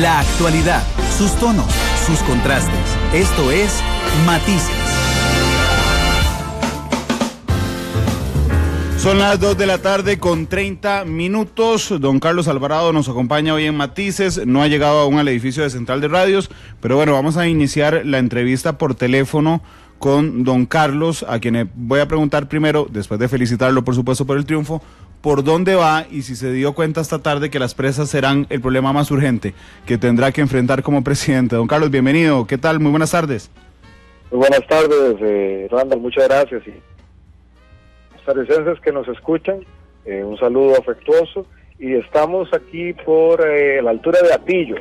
La actualidad, sus tonos, sus contrastes. Esto es Matices. Son las 2 de la tarde con 30 minutos. Don Carlos Alvarado nos acompaña hoy en Matices. No ha llegado aún al edificio de Central de Radios, pero bueno, vamos a iniciar la entrevista por teléfono con don Carlos, a quien voy a preguntar primero, después de felicitarlo por supuesto por el triunfo, por dónde va y si se dio cuenta esta tarde que las presas serán el problema más urgente que tendrá que enfrentar como presidente. Don Carlos, bienvenido. ¿Qué tal? Muy buenas tardes. Muy buenas tardes, Randall, muchas gracias. Y costarricenses que nos escuchan, un saludo afectuoso. Y estamos aquí por la altura de Atillo.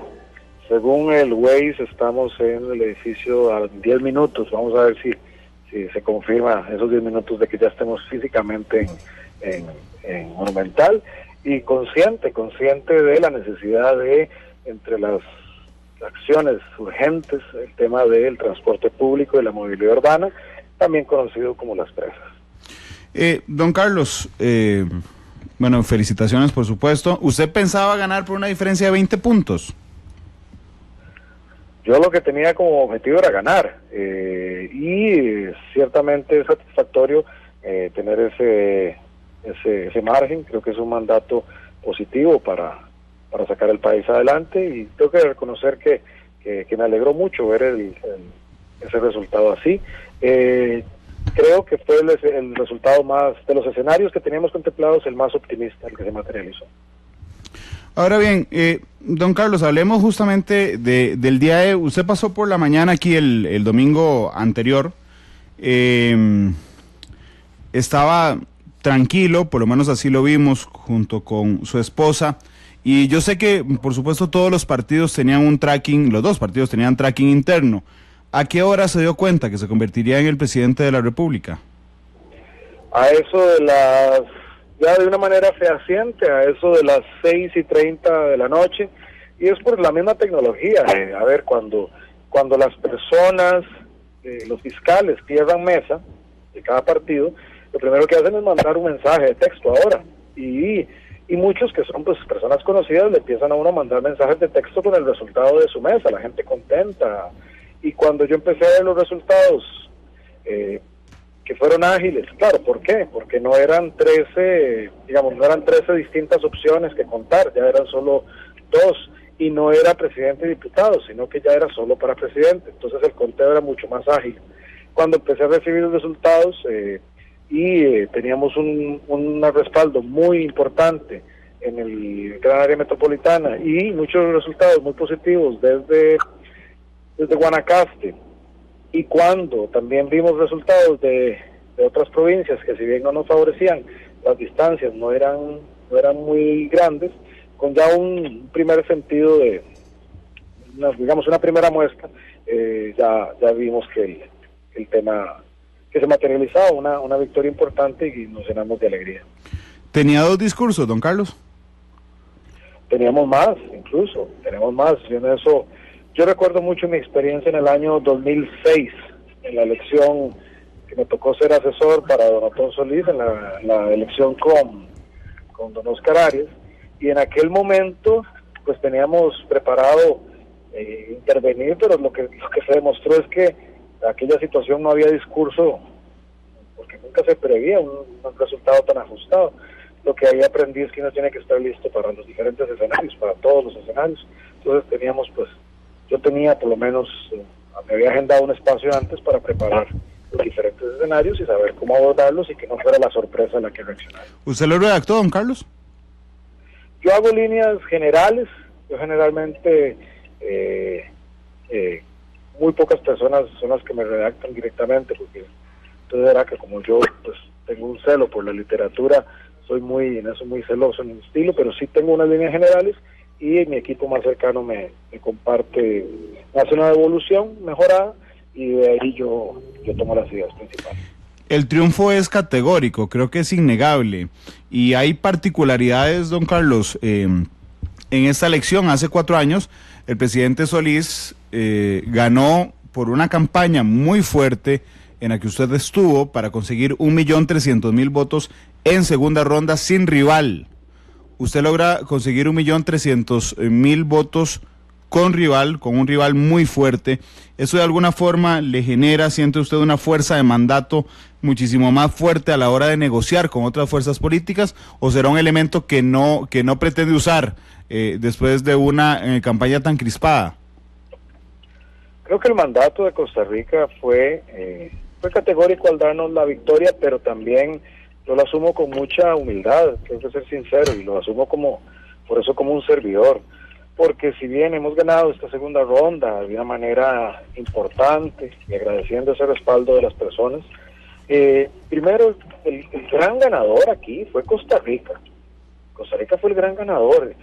Según el Waze, estamos en el edificio a 10 minutos. Vamos a ver si se confirma esos 10 minutos de que ya estemos físicamente en Monumental, y consciente de la necesidad de, entre las acciones urgentes, el tema del transporte público y la movilidad urbana, también conocido como las presas. Don Carlos, bueno, felicitaciones por supuesto. ¿Usted pensaba ganar por una diferencia de 20 puntos? Yo lo que tenía como objetivo era ganar, y ciertamente es satisfactorio tener ese margen. Creo que es un mandato positivo para sacar el país adelante, y tengo que reconocer que me alegró mucho ver ese resultado así. Creo que fue el resultado más, de los escenarios que teníamos contemplados, el más optimista, el que se materializó. Ahora bien, don Carlos, hablemos justamente del día de... Usted pasó por la mañana aquí el domingo anterior, estaba tranquilo, por lo menos así lo vimos, junto con su esposa, y yo sé que, por supuesto, todos los partidos tenían un tracking, los dos partidos tenían tracking interno. ¿A qué hora se dio cuenta que se convertiría en el presidente de la República? A eso de las... ya de una manera fehaciente, a eso de las 6:30 de la noche, y es por la misma tecnología. A ver, cuando las personas, los fiscales pierdan mesa de cada partido, lo primero que hacen es mandar un mensaje de texto ahora, y muchos que son pues personas conocidas le empiezan a uno a mandar mensajes de texto con el resultado de su mesa, la gente contenta. Y cuando yo empecé a ver los resultados, que fueron ágiles, claro, ¿por qué? Porque no eran 13 distintas opciones que contar, ya eran solo 2, y no era presidente y diputado, sino que ya era solo para presidente. Entonces el conteo era mucho más ágil. Cuando empecé a recibir los resultados, teníamos un respaldo muy importante en el gran área metropolitana, y muchos resultados muy positivos desde Guanacaste, y cuando también vimos resultados de otras provincias que, si bien no nos favorecían, las distancias no eran muy grandes, con ya un primer sentido de, una primera muestra, ya vimos que el tema que se materializaba, una victoria importante, y nos llenamos de alegría. ¿Tenía 2 discursos, don Carlos? Teníamos más, incluso, tenemos más. Yo recuerdo mucho mi experiencia en el año 2006, en la elección que me tocó ser asesor para don Otón Solís, en la elección con don Oscar Arias, y en aquel momento pues teníamos preparado intervenir, pero lo que se demostró es que en aquella situación no había discurso, porque nunca se preveía un resultado tan ajustado. Lo que ahí aprendí es que uno tiene que estar listo para los diferentes escenarios, para todos los escenarios. Entonces yo tenía por lo menos, me había agendado un espacio antes para preparar los diferentes escenarios y saber cómo abordarlos, y que no fuera la sorpresa la que reaccionara. ¿Usted lo redactó, don Carlos? Yo hago líneas generales. Yo generalmente, muy pocas personas son las que me redactan directamente, porque entonces era que, como yo pues tengo un celo por la literatura, soy muy celoso en el estilo, pero sí tengo unas líneas generales, y mi equipo más cercano me comparte, me hace una devolución mejorada, y de ahí yo tomo las ideas principales. El triunfo es categórico, creo que es innegable, y hay particularidades, don Carlos. En esta elección, hace 4 años, el presidente Solís ganó por una campaña muy fuerte en la que usted estuvo para conseguir 1.300.000 votos en segunda ronda sin rival. Usted logra conseguir 1.300.000 votos con un rival muy fuerte. ¿Eso de alguna forma le genera, siente usted, una fuerza de mandato muchísimo más fuerte a la hora de negociar con otras fuerzas políticas, o será un elemento que no pretende usar después de una campaña tan crispada? Creo que el mandato de Costa Rica fue categórico al darnos la victoria, pero también yo lo asumo con mucha humildad, tengo que ser sincero, y lo asumo por eso como un servidor, porque si bien hemos ganado esta segunda ronda de una manera importante y agradeciendo ese respaldo de las personas, primero el gran ganador aquí fue Costa Rica. Costa Rica fue el gran ganador,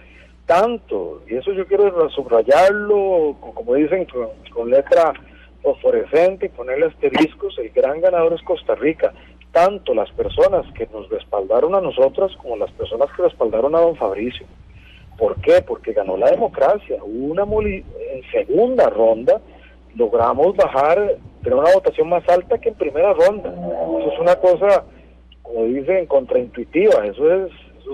tanto, y eso yo quiero subrayarlo, como dicen, con letra fosforescente y ponerle asteriscos. El gran ganador es Costa Rica, tanto las personas que nos respaldaron a nosotras como las personas que respaldaron a don Fabricio. ¿Por qué? Porque ganó la democracia. En segunda ronda logramos tener una votación más alta que en primera ronda. Eso es una cosa, como dicen, contraintuitiva. Eso es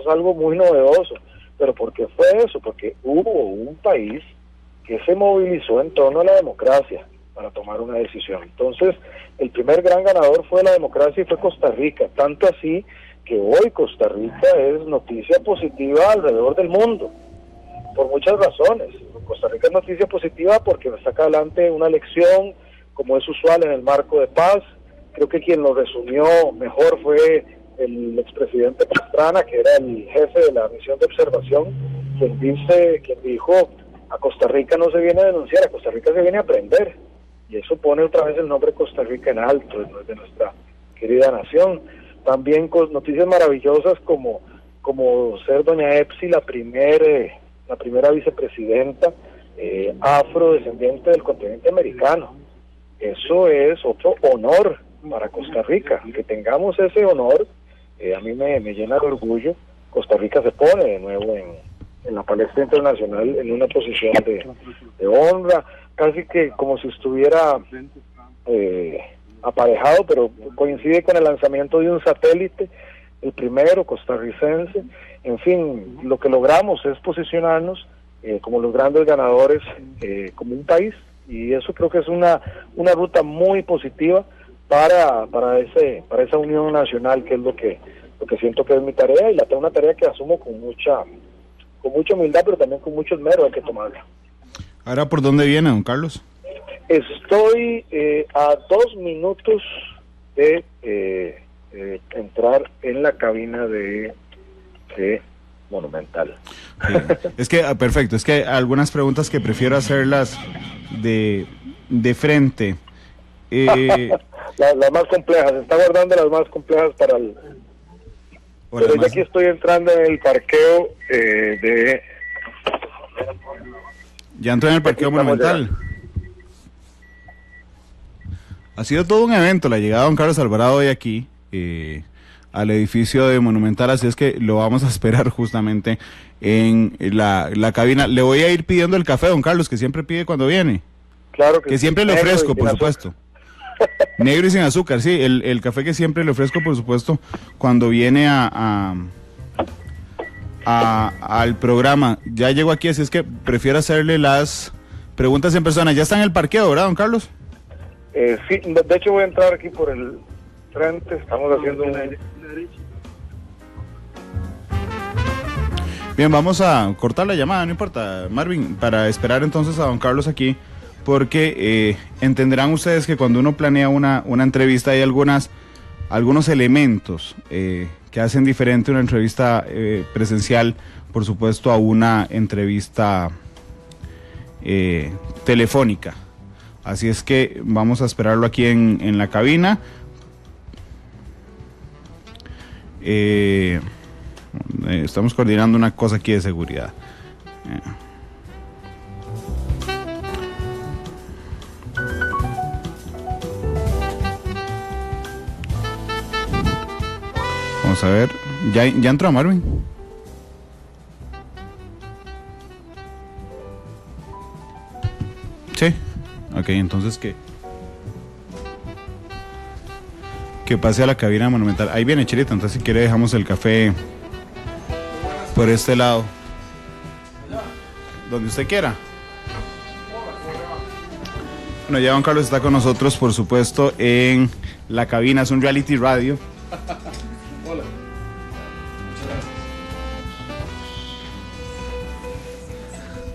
algo muy novedoso. ¿Pero por qué fue eso? Porque hubo un país que se movilizó en torno a la democracia para tomar una decisión. Entonces, el primer gran ganador fue la democracia y fue Costa Rica. Tanto así que hoy Costa Rica es noticia positiva alrededor del mundo, por muchas razones. Costa Rica es noticia positiva porque saca adelante una elección, como es usual en el marco de paz. Creo que quien lo resumió mejor fue el expresidente Pastrana, que era el jefe de la misión de observación, quien dijo: a Costa Rica no se viene a denunciar, a Costa Rica se viene a aprender. Y eso pone otra vez el nombre Costa Rica en alto de nuestra querida nación. También con noticias maravillosas como ser doña Epsi la primera vicepresidenta afrodescendiente del continente americano. Eso es otro honor para Costa Rica. Que tengamos ese honor, a mí me llena de orgullo. Costa Rica se pone de nuevo en la palestra internacional en una posición de honra, casi que como si estuviera aparejado, pero coincide con el lanzamiento de un satélite, el primero costarricense. En fin, lo que logramos es posicionarnos como los grandes ganadores, como un país, y eso creo que es una ruta muy positiva para esa unión nacional, que es lo que siento que es mi tarea, y una tarea que asumo con mucha humildad, pero también con mucho esmero. Hay que tomarla. Ahora, ¿por dónde viene, don Carlos? Estoy a 2 minutos de entrar en la cabina de Monumental. Sí. Es que, perfecto, es que algunas preguntas que prefiero hacerlas de frente. Las más complejas, se está guardando las más complejas para el... Pero yo aquí estoy entrando en el parqueo de... Ya entró en el parqueo Monumental. Ha sido todo un evento la llegada de don Carlos Alvarado hoy aquí al edificio de Monumental, así es que lo vamos a esperar justamente en la cabina. Le voy a ir pidiendo el café, don Carlos, que siempre pide cuando viene. Claro que siempre le ofrezco, por supuesto. Negro y sin azúcar, sí, el café que siempre le ofrezco, por supuesto, cuando viene al programa. Ya llego aquí, así es que prefiero hacerle las preguntas en persona. Ya está en el parqueo, ¿verdad, don Carlos? Sí, de hecho voy a entrar aquí por el frente, estamos haciendo Bien, vamos a cortar la llamada, no importa, Marvin, para esperar entonces a don Carlos aquí, porque entenderán ustedes que cuando uno planea una entrevista hay algunos elementos que hacen diferente una entrevista presencial, por supuesto, a una entrevista telefónica. Así es que vamos a esperarlo aquí en la cabina. Estamos coordinando una cosa aquí de seguridad. Vamos a ver. ¿Ya entró Marvin? Sí. Ok, entonces que pase a la cabina Monumental. Ahí viene Chilita, entonces si quiere dejamos el café por este lado. Donde usted quiera. Bueno, ya don Carlos está con nosotros, por supuesto, en la cabina, es un reality radio. Hola.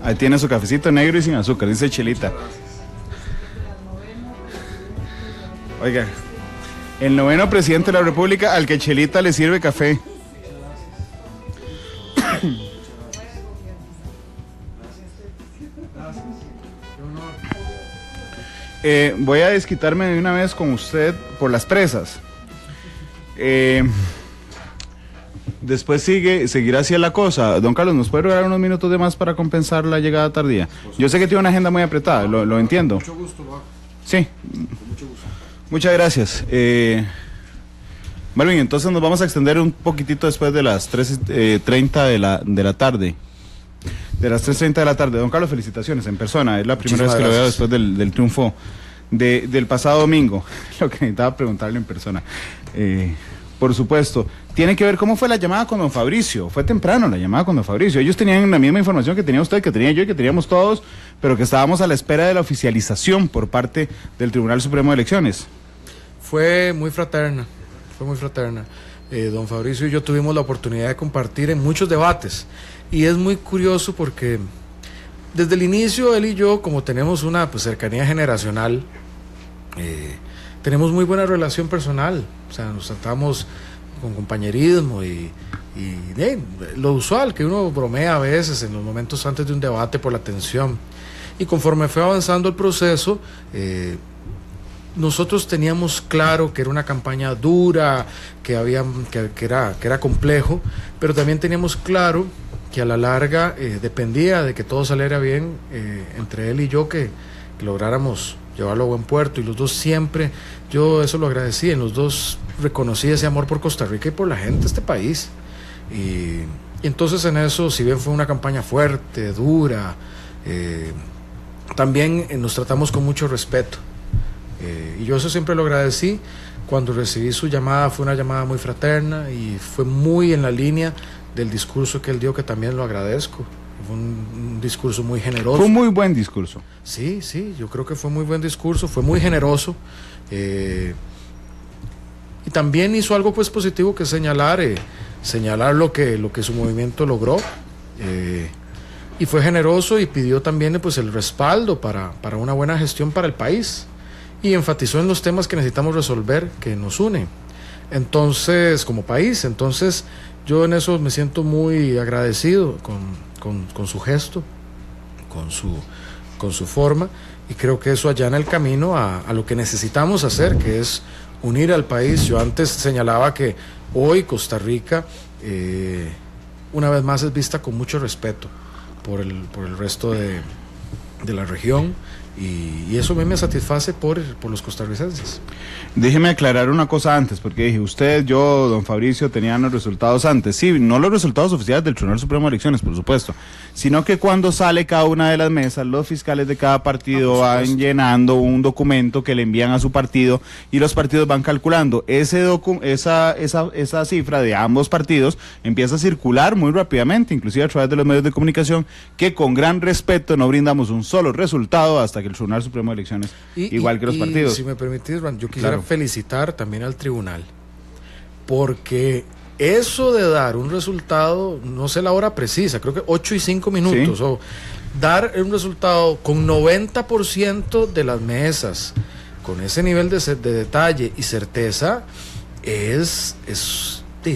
Ahí tiene su cafecito negro y sin azúcar, dice Chelita. Oiga, el 9º presidente de la República al que Chelita le sirve café. Voy a desquitarme de una vez con usted por las presas. Después seguirá así la cosa. Don Carlos, ¿nos puede regalar unos minutos de más para compensar la llegada tardía? Yo sé que tiene una agenda muy apretada, lo entiendo. Mucho gusto, va. Sí. Con mucho gusto. Muchas gracias. Marvin, entonces nos vamos a extender un poquitito después de las 3:30 de la tarde. De las 3:30 de la tarde. Don Carlos, felicitaciones en persona. Es la primera vez que lo veo después del triunfo del pasado domingo. Lo que necesitaba preguntarle en persona. Por supuesto. Tiene que ver cómo fue la llamada con don Fabricio. Fue temprano la llamada con don Fabricio. Ellos tenían la misma información que tenía usted, que tenía yo y que teníamos todos, pero que estábamos a la espera de la oficialización por parte del Tribunal Supremo de Elecciones. Fue muy fraterna. Don Fabricio y yo tuvimos la oportunidad de compartir en muchos debates. Y es muy curioso porque desde el inicio él y yo, como tenemos una cercanía generacional, tenemos muy buena relación personal. O sea, nos tratamos con compañerismo y lo usual, que uno bromea a veces en los momentos antes de un debate por la tensión. Y conforme fue avanzando el proceso, nosotros teníamos claro que era una campaña dura, que era complejo, pero también teníamos claro que a la larga dependía de que todo saliera bien entre él y yo, que lográramos llevarlo a buen puerto. Y los dos siempre, yo eso lo agradecí, en los dos reconocí ese amor por Costa Rica y por la gente de este país. Y entonces en eso, si bien fue una campaña fuerte, dura, también nos tratamos con mucho respeto. Y yo eso siempre lo agradecí. Cuando recibí su llamada, fue una llamada muy fraterna y fue muy en la línea del discurso que él dio, que también lo agradezco. Fue un discurso muy generoso. Fue un muy buen discurso. Sí, yo creo que fue muy buen discurso, fue muy generoso. Y también hizo algo positivo, que señalar lo que su movimiento logró. Y fue generoso y pidió también el respaldo para una buena gestión para el país. Y enfatizó en los temas que necesitamos resolver, que nos unen. Entonces, como país, yo en eso me siento muy agradecido con su gesto, con su forma, y creo que eso allana el camino a lo que necesitamos hacer, que es unir al país. Yo antes señalaba que hoy Costa Rica, una vez más, es vista con mucho respeto por el resto de la región. Y eso a mí me satisface por los costarricenses. Déjeme aclarar una cosa antes, porque dije, usted, yo, don Fabricio, tenían los resultados antes. Sí, no los resultados oficiales del Tribunal Supremo de Elecciones, por supuesto, sino que cuando sale cada una de las mesas, los fiscales de cada partido van llenando un documento que le envían a su partido y los partidos van calculando. Esa cifra de ambos partidos empieza a circular muy rápidamente, inclusive a través de los medios de comunicación, que con gran respeto no brindamos un solo resultado hasta que el Tribunal Supremo de Elecciones, igual que los partidos. Si me permitís, Ron, yo quisiera felicitar también al tribunal, porque eso de dar un resultado, no sé la hora precisa, creo que 8:05, ¿sí? O dar un resultado con 90% de las mesas, con ese nivel de detalle y certeza, es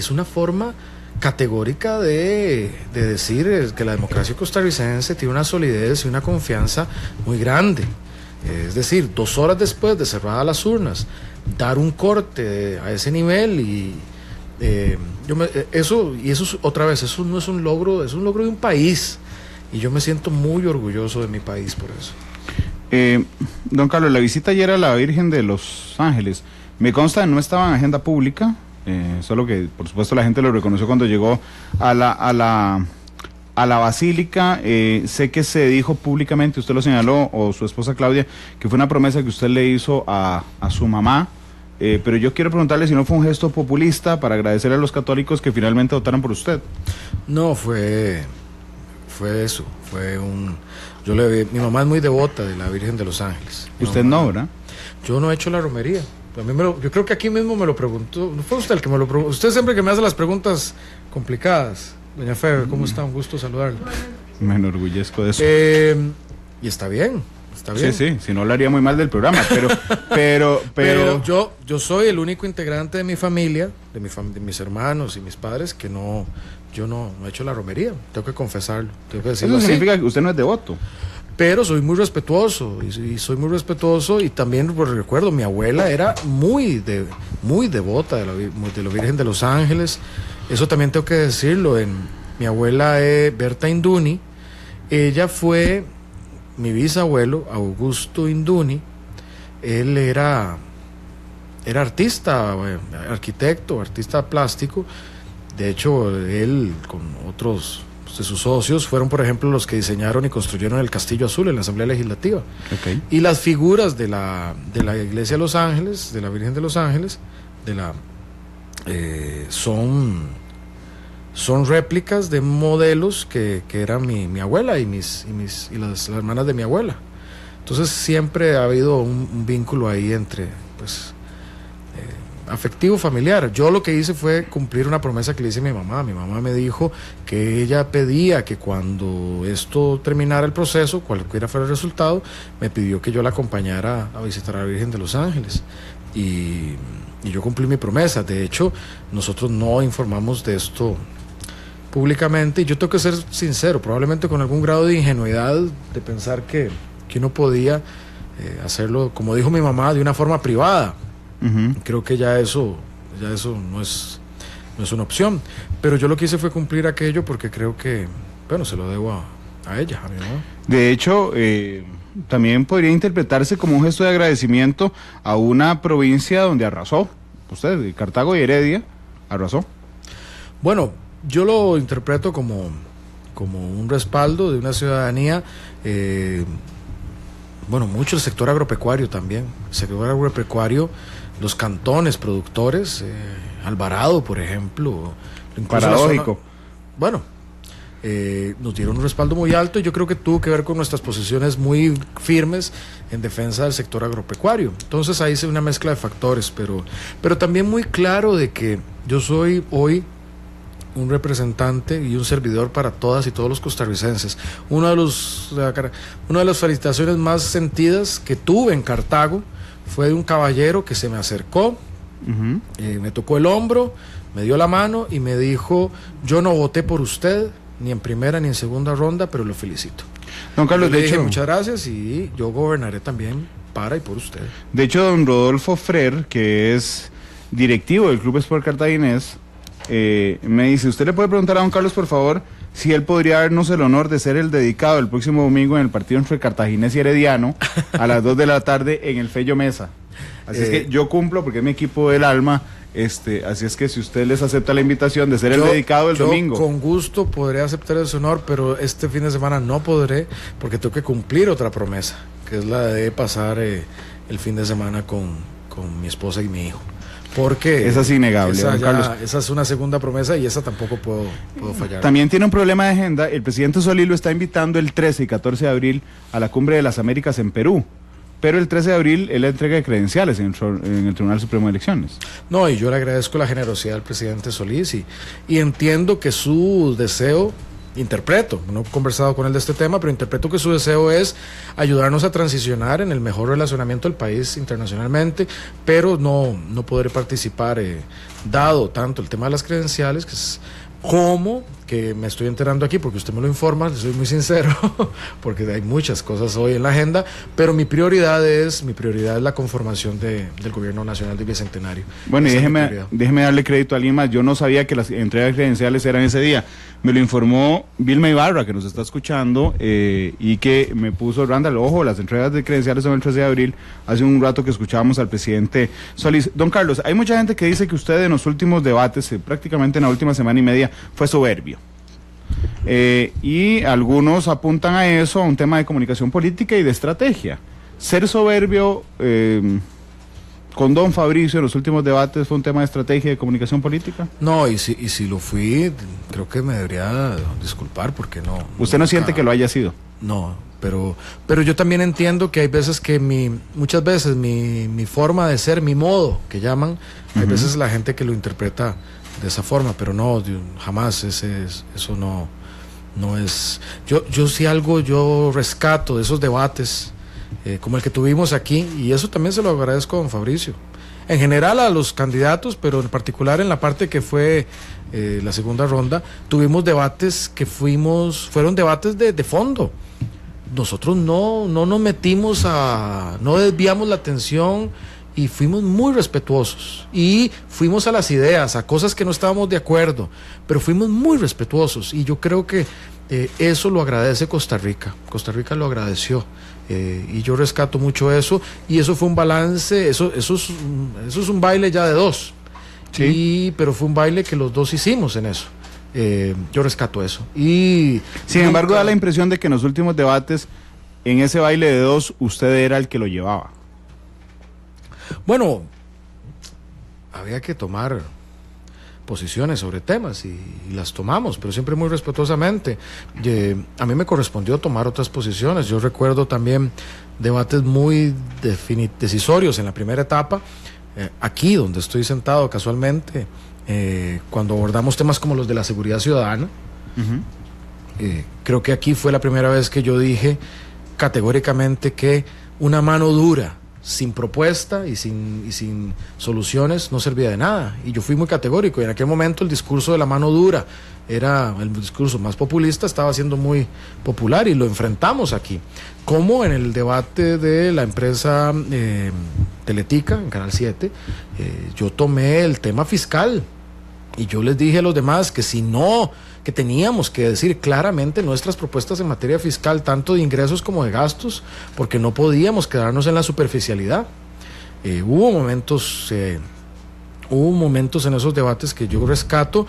una forma categórica de decir que la democracia costarricense tiene una solidez y una confianza muy grande. Es decir, 2 horas después de cerradas las urnas, dar un corte a ese nivel eso otra vez, eso no es un logro, es un logro de un país, y yo me siento muy orgulloso de mi país por eso. Don Carlos, la visita ayer a la Virgen de los Ángeles, me consta, no estaba en agenda pública, solo que por supuesto la gente lo reconoció cuando llegó a la basílica. Sé que se dijo públicamente, usted lo señaló, o su esposa Claudia, que fue una promesa que usted le hizo a su mamá, pero yo quiero preguntarle si no fue un gesto populista para agradecerle a los católicos que finalmente votaron por usted. No, fue eso, fue Mi mamá es muy devota de la Virgen de los Ángeles. Usted no, ¿verdad? Yo no he hecho la romería. Yo creo que aquí mismo me lo preguntó. No fue usted el que me lo preguntó. Usted siempre que me hace las preguntas complicadas. Doña Febe, ¿cómo está? Un gusto saludarle. Me enorgullezco de eso. Y está bien. Está bien. Sí, si no hablaría muy mal del programa, pero yo soy el único integrante de mi familia, de mis hermanos y mis padres que yo no he hecho la romería, tengo que confesarlo, tengo que decirlo. Eso significa que usted no es devoto. Pero soy muy respetuoso y soy muy respetuoso y también pues, recuerdo, mi abuela era muy devota de la Virgen de los Ángeles, eso también tengo que decirlo. Mi abuela Berta Induni, ella fue mi bisabuelo Augusto Induni, él era artista, arquitecto, artista plástico. De hecho, él con otros de sus socios fueron, por ejemplo, los que diseñaron y construyeron el Castillo Azul en la Asamblea Legislativa. Okay. Y las figuras de la Iglesia de Los Ángeles, de la Virgen de los Ángeles, son réplicas de modelos que eran mi abuela y las hermanas de mi abuela. Entonces siempre ha habido un vínculo ahí entre, pues, afectivo, familiar. Yo lo que hice fue cumplir una promesa que le hice a mi mamá. Mi mamá me dijo que ella pedía que cuando esto terminara el proceso, cualquiera fuera el resultado, me pidió que yo la acompañara a visitar a la Virgen de los Ángeles. Y yo cumplí mi promesa. De hecho, nosotros no informamos de esto públicamente, y yo tengo que ser sincero, probablemente con algún grado de ingenuidad de pensar que uno podía hacerlo, como dijo mi mamá, de una forma privada. Creo que ya eso no es una opción, pero yo lo que hice fue cumplir aquello porque creo que, bueno, se lo debo a ella, a mi mamá. De hecho, también podría interpretarse como un gesto de agradecimiento a una provincia donde arrasó usted, Cartago y Heredia, arrasó. Bueno, yo lo interpreto como un respaldo de una ciudadanía, mucho el sector agropecuario también, el sector agropecuario, los cantones productores, Alvarado, por ejemplo. Paradójico. Nos dieron un respaldo muy alto y yo creo que tuvo que ver con nuestras posiciones muy firmes en defensa del sector agropecuario. Entonces ahí se una mezcla de factores, pero también muy claro de que yo soy hoy un representante y un servidor para todas y todos los costarricenses. Una de las felicitaciones más sentidas que tuve en Cartago fue de un caballero que se me acercó, me tocó el hombro, me dio la mano y me dijo: yo no voté por usted ni en primera ni en segunda ronda, pero lo felicito. Don Carlos, de hecho, muchas gracias y yo gobernaré también para y por usted. De hecho, don Rodolfo Frer, que es directivo del Club Sport Cartaginés, me dice: usted le puede preguntar a don Carlos, por favor, si él podría darnos el honor de ser el dedicado el próximo domingo en el partido entre Cartaginés y Herediano a las 2 de la tarde en el Fello Mesa. Así es que yo cumplo porque es mi equipo del alma. Así es que si usted les acepta la invitación de ser el dedicado el domingo. Con gusto podré aceptar ese honor, pero este fin de semana no podré porque tengo que cumplir otra promesa, que es la de pasar el fin de semana con mi esposa y mi hijo. Porque esa es innegable, don Carlos. Esa es una segunda promesa y esa tampoco puedo fallar. También tiene un problema de agenda. El presidente Solís lo está invitando el 13 y 14 de abril a la Cumbre de las Américas en Perú. Pero el 13 de abril es la entrega de credenciales en el Tribunal Supremo de Elecciones. No, y yo le agradezco la generosidad del presidente Solís y entiendo que su deseo, no he conversado con él de este tema, pero interpreto que su deseo es ayudarnos a transicionar en el mejor relacionamiento del país internacionalmente, pero no podré participar, dado tanto el tema de las credenciales, como que me estoy enterando aquí, porque usted me lo informa, soy muy sincero, porque hay muchas cosas hoy en la agenda, pero mi prioridad es la conformación del Gobierno Nacional del Bicentenario. Bueno, y déjeme darle crédito a alguien más. Yo no sabía que las entregas credenciales eran ese día. Me lo informó Vilma Ibarra, que nos está escuchando, y que me puso: Randall, ojo, las entregas de credenciales son el 13 de abril. Hace un rato que escuchábamos al presidente Solís. Don Carlos, hay mucha gente que dice que usted en los últimos debates, prácticamente en la última semana y media, fue soberbio. Y algunos apuntan a eso, a un tema de comunicación política y de estrategia. Ser soberbio con don Fabricio en los últimos debates fue un tema de estrategia y de comunicación política. No, y si lo fui, creo que me debería disculpar porque no. ¿Usted no siente que lo haya sido? No, pero yo también entiendo que hay veces que muchas veces mi forma de ser, mi modo, que llaman, hay veces la gente que lo interpreta de esa forma, pero no, jamás, eso no es. Yo sí algo yo rescato de esos debates, como el que tuvimos aquí, y eso también se lo agradezco a don Fabricio. En general a los candidatos, pero en particular en la parte que fue la segunda ronda, tuvimos debates que fueron debates de fondo. Nosotros no nos metimos no desviamos la atención y fuimos muy respetuosos. Y fuimos a las ideas, a cosas que no estábamos de acuerdo, pero fuimos muy respetuosos. Y yo creo que eso lo agradece Costa Rica. Costa Rica lo agradeció. Y yo rescato mucho eso, y eso fue un balance, eso es un baile ya de dos, sí. Pero fue un baile que los dos hicimos en eso. Yo rescato eso. Y sin embargo da la impresión de que en los últimos debates, en ese baile de dos, usted era el que lo llevaba. Bueno, había que tomar posiciones sobre temas y las tomamos, pero siempre muy respetuosamente. A mí me correspondió tomar otras posiciones. Yo recuerdo también debates muy decisorios en la primera etapa, aquí donde estoy sentado casualmente, cuando abordamos temas como los de la seguridad ciudadana. Creo que aquí fue la primera vez que yo dije categóricamente que una mano dura sin propuesta y sin soluciones no servía de nada, y yo fui muy categórico, y en aquel momento el discurso de la mano dura era el discurso más populista, estaba siendo muy popular, y lo enfrentamos aquí, como en el debate de la empresa Teletica en Canal 7. Yo tomé el tema fiscal y yo les dije a los demás que teníamos que decir claramente nuestras propuestas en materia fiscal, tanto de ingresos como de gastos, porque no podíamos quedarnos en la superficialidad. Hubo momentos en esos debates que yo rescato,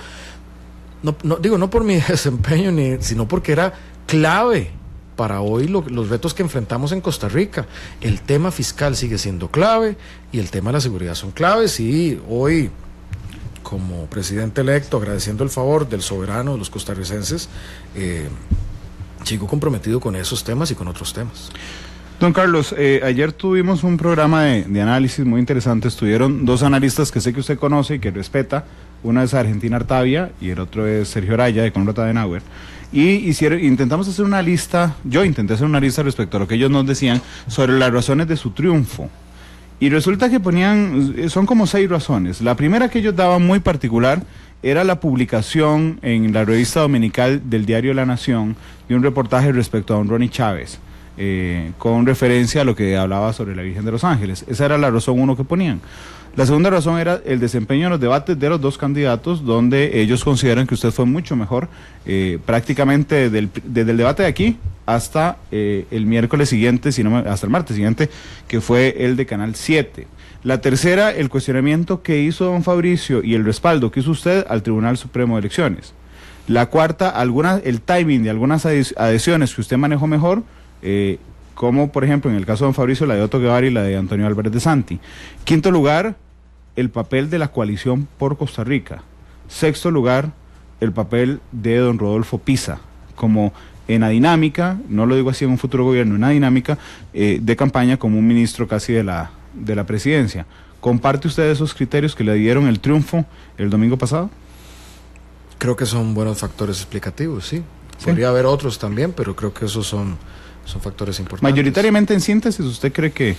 no por mi desempeño, sino porque era clave para hoy los retos que enfrentamos en Costa Rica. El tema fiscal sigue siendo clave, y el tema de la seguridad son claves, y hoy, como presidente electo, agradeciendo el favor del soberano de los costarricenses, sigo comprometido con esos temas y con otros temas. Don Carlos, ayer tuvimos un programa de análisis muy interesante. Estuvieron dos analistas que sé que usted conoce y que respeta. Uno es Argentina Artavia y el otro es Sergio Araya, de Conrad Adenauer. Y intentamos hacer una lista, yo intenté hacer una lista respecto a lo que ellos nos decían sobre las razones de su triunfo. Y resulta que son como 6 razones. La primera que ellos daban, muy particular, era la publicación en la revista dominical del diario La Nación de un reportaje respecto a don Ronnie Chávez, con referencia a lo que hablaba sobre la Virgen de los Ángeles. Esa era la razón 1 que ponían. La segunda razón era el desempeño en los debates de los dos candidatos, donde ellos consideran que usted fue mucho mejor, prácticamente desde el debate de aquí hasta el miércoles siguiente, hasta el martes siguiente, que fue el de Canal 7. La tercera, el cuestionamiento que hizo don Fabricio y el respaldo que hizo usted al Tribunal Supremo de Elecciones. La cuarta, el timing de algunas adhesiones que usted manejó mejor, como por ejemplo en el caso de don Fabricio, la de Otto Guevara y la de Antonio Álvarez de Santi. Quinto lugar, el papel de la coalición por Costa Rica. Sexto lugar, el papel de don Rodolfo Pisa, como en la dinámica, no lo digo así en un futuro gobierno, en una dinámica de campaña como un ministro casi de la presidencia. ¿Comparte usted esos criterios que le dieron el triunfo el domingo pasado? Creo que son buenos factores explicativos, sí. Podría haber otros también, pero creo que esos son factores importantes. Mayoritariamente, en síntesis, ¿usted cree que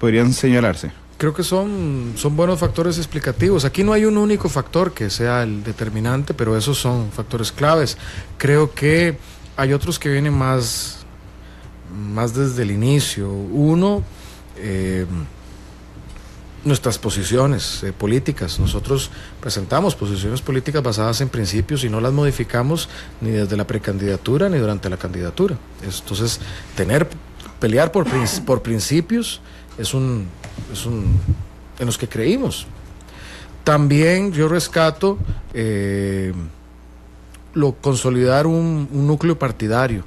podrían señalarse? Creo que son buenos factores explicativos. Aquí no hay un único factor que sea el determinante, pero esos son factores claves. Creo que hay otros que vienen más desde el inicio. Uno, nuestras posiciones políticas. Nosotros presentamos posiciones políticas basadas en principios y no las modificamos ni desde la precandidatura ni durante la candidatura. Entonces, pelear por principios es en los que creímos. También yo rescato consolidar un núcleo partidario,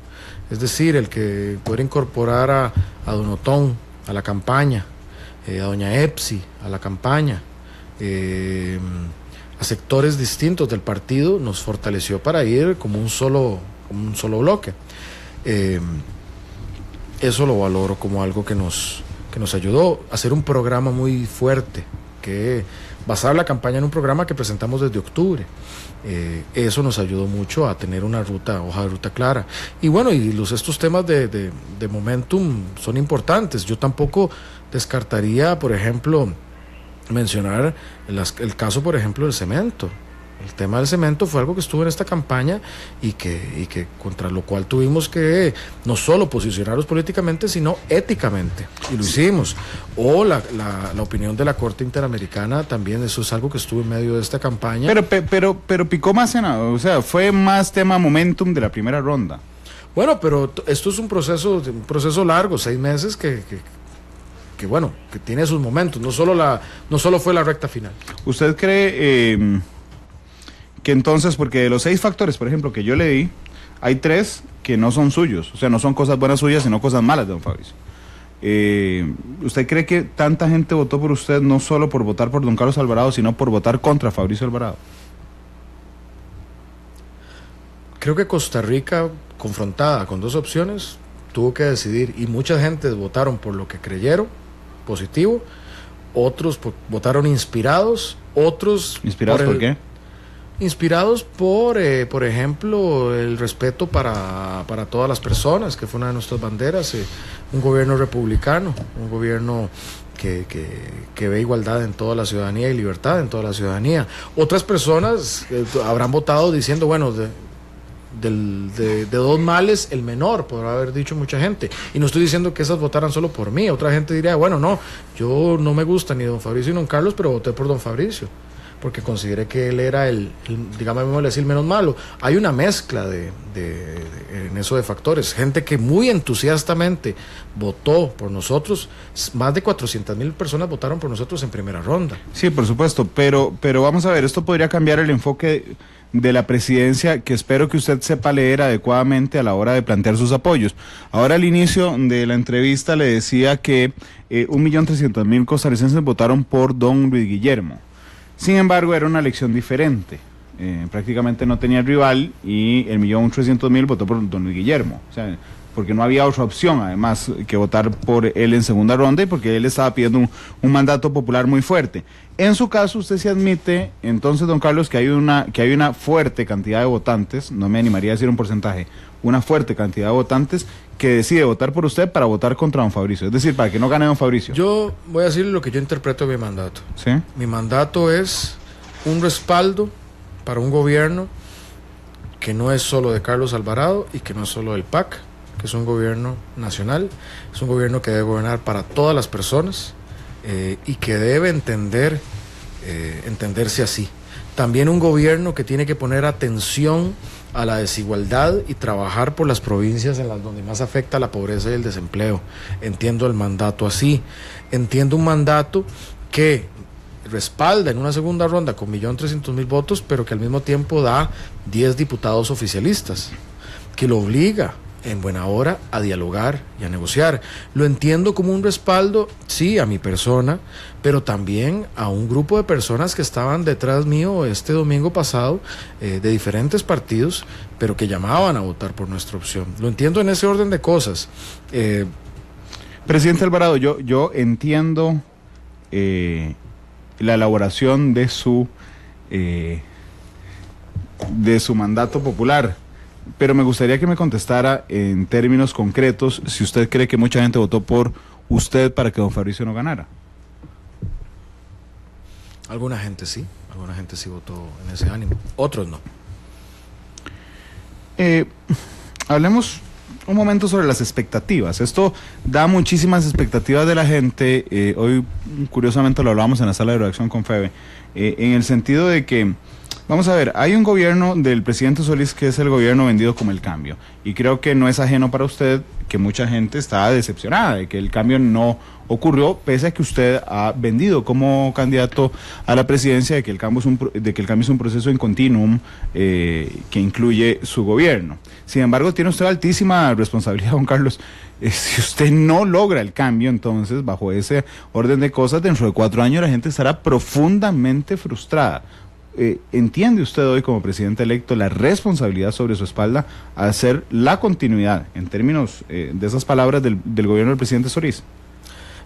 es decir, el que poder incorporar a don Otón a la campaña, a doña Epsi a la campaña, a sectores distintos del partido, nos fortaleció para ir como un solo bloque. eso lo valoro como algo que nos ayudó a hacer un programa muy fuerte, que basar la campaña en un programa que presentamos desde octubre. Eso nos ayudó mucho a tener una hoja de ruta clara. Y bueno, estos temas de momentum son importantes. Yo tampoco descartaría, por ejemplo, mencionar el caso, por ejemplo, del cemento. El tema del cemento fue algo que estuvo en esta campaña y que contra lo cual tuvimos que no solo posicionarnos políticamente, sino éticamente, y lo hicimos. O la opinión de la Corte Interamericana también, eso es algo que estuvo en medio de esta campaña. Pero picó más o sea, fue más tema momentum de la primera ronda. Bueno, pero esto es un proceso largo, 6 meses que bueno, que tiene sus momentos, no solo fue la recta final. ¿Usted cree que entonces, porque de los 6 factores, por ejemplo, que yo le di, hay 3 que no son suyos, o sea, no son cosas buenas suyas, sino cosas malas de don Fabricio? ¿Usted cree que tanta gente votó por usted no solo por votar por don Carlos Alvarado, sino por votar contra Fabricio Alvarado? Creo que Costa Rica, confrontada con 2 opciones, tuvo que decidir, y mucha gente votaron por lo que creyeron, positivo, otros votaron inspirados, otros... ¿Inspirados por qué? Inspirados por ejemplo, el respeto para todas las personas, que fue una de nuestras banderas, un gobierno republicano, un gobierno que ve igualdad en toda la ciudadanía y libertad en toda la ciudadanía. Otras personas habrán votado diciendo, bueno, de 2 males el menor, podrá haber dicho mucha gente, y no estoy diciendo que esas votaran solo por mí. Otra gente diría, bueno, no, yo no me gusta ni don Fabricio ni don Carlos, pero voté por don Fabricio porque consideré que él era el menos malo. Hay una mezcla en eso de factores. Gente que muy entusiastamente votó por nosotros. Más de 400,000 personas votaron por nosotros en primera ronda. Sí, por supuesto, pero vamos a ver, esto podría cambiar el enfoque de la presidencia, que espero que usted sepa leer adecuadamente a la hora de plantear sus apoyos. Ahora, al inicio de la entrevista le decía que 1.300.000 costarricenses votaron por don Luis Guillermo. Sin embargo, era una elección diferente. Prácticamente no tenía rival y 1.300.000 votó por don Luis Guillermo. O sea, porque no había otra opción, además, que votar por él en segunda ronda y porque él estaba pidiendo un mandato popular muy fuerte. En su caso, usted se admite, entonces, don Carlos, que hay una fuerte cantidad de votantes, no me animaría a decir un porcentaje, una fuerte cantidad de votantes que decide votar por usted para votar contra don Fabricio, es decir, para que no gane don Fabricio. Yo voy a decirle lo que yo interpreto de mi mandato. ¿Sí? Mi mandato es un respaldo para un gobierno que no es solo de Carlos Alvarado y que no es solo del PAC, que es un gobierno nacional, es un gobierno que debe gobernar para todas las personas y que debe entenderse así. También un gobierno que tiene que poner atención a la desigualdad y trabajar por las provincias en las donde más afecta la pobreza y el desempleo. Entiendo el mandato así. Entiendo un mandato que respalda en una segunda ronda con 1.300.000 votos, pero que al mismo tiempo da 10 diputados oficialistas, que lo obliga en buena hora a dialogar y a negociar. Lo entiendo como un respaldo, sí, a mi persona, pero también a un grupo de personas que estaban detrás mío este domingo pasado, de diferentes partidos, pero que llamaban a votar por nuestra opción. Lo entiendo en ese orden de cosas. Presidente Alvarado, yo entiendo la elaboración de su mandato popular, pero me gustaría que me contestara en términos concretos si usted cree que mucha gente votó por usted para que don Fabricio no ganara. Alguna gente sí votó en ese ánimo, otros no. Hablemos un momento sobre las expectativas. Esto da muchísimas expectativas de la gente. Hoy, curiosamente, lo hablamos en la sala de redacción con Febe, en el sentido de que, vamos a ver, hay un gobierno del presidente Solís que es el gobierno vendido como el cambio. Y creo que no es ajeno para usted que mucha gente está decepcionada de que el cambio no ocurrió, pese a que usted ha vendido como candidato a la presidencia de que el cambio es un proceso en continuum que incluye su gobierno. Sin embargo, tiene usted altísima responsabilidad, don Carlos. Si usted no logra el cambio, entonces, bajo ese orden de cosas, dentro de 4 años la gente estará profundamente frustrada. ¿entiende usted hoy como presidente electo la responsabilidad sobre su espalda a hacer la continuidad, en términos de esas palabras del gobierno del presidente Solís?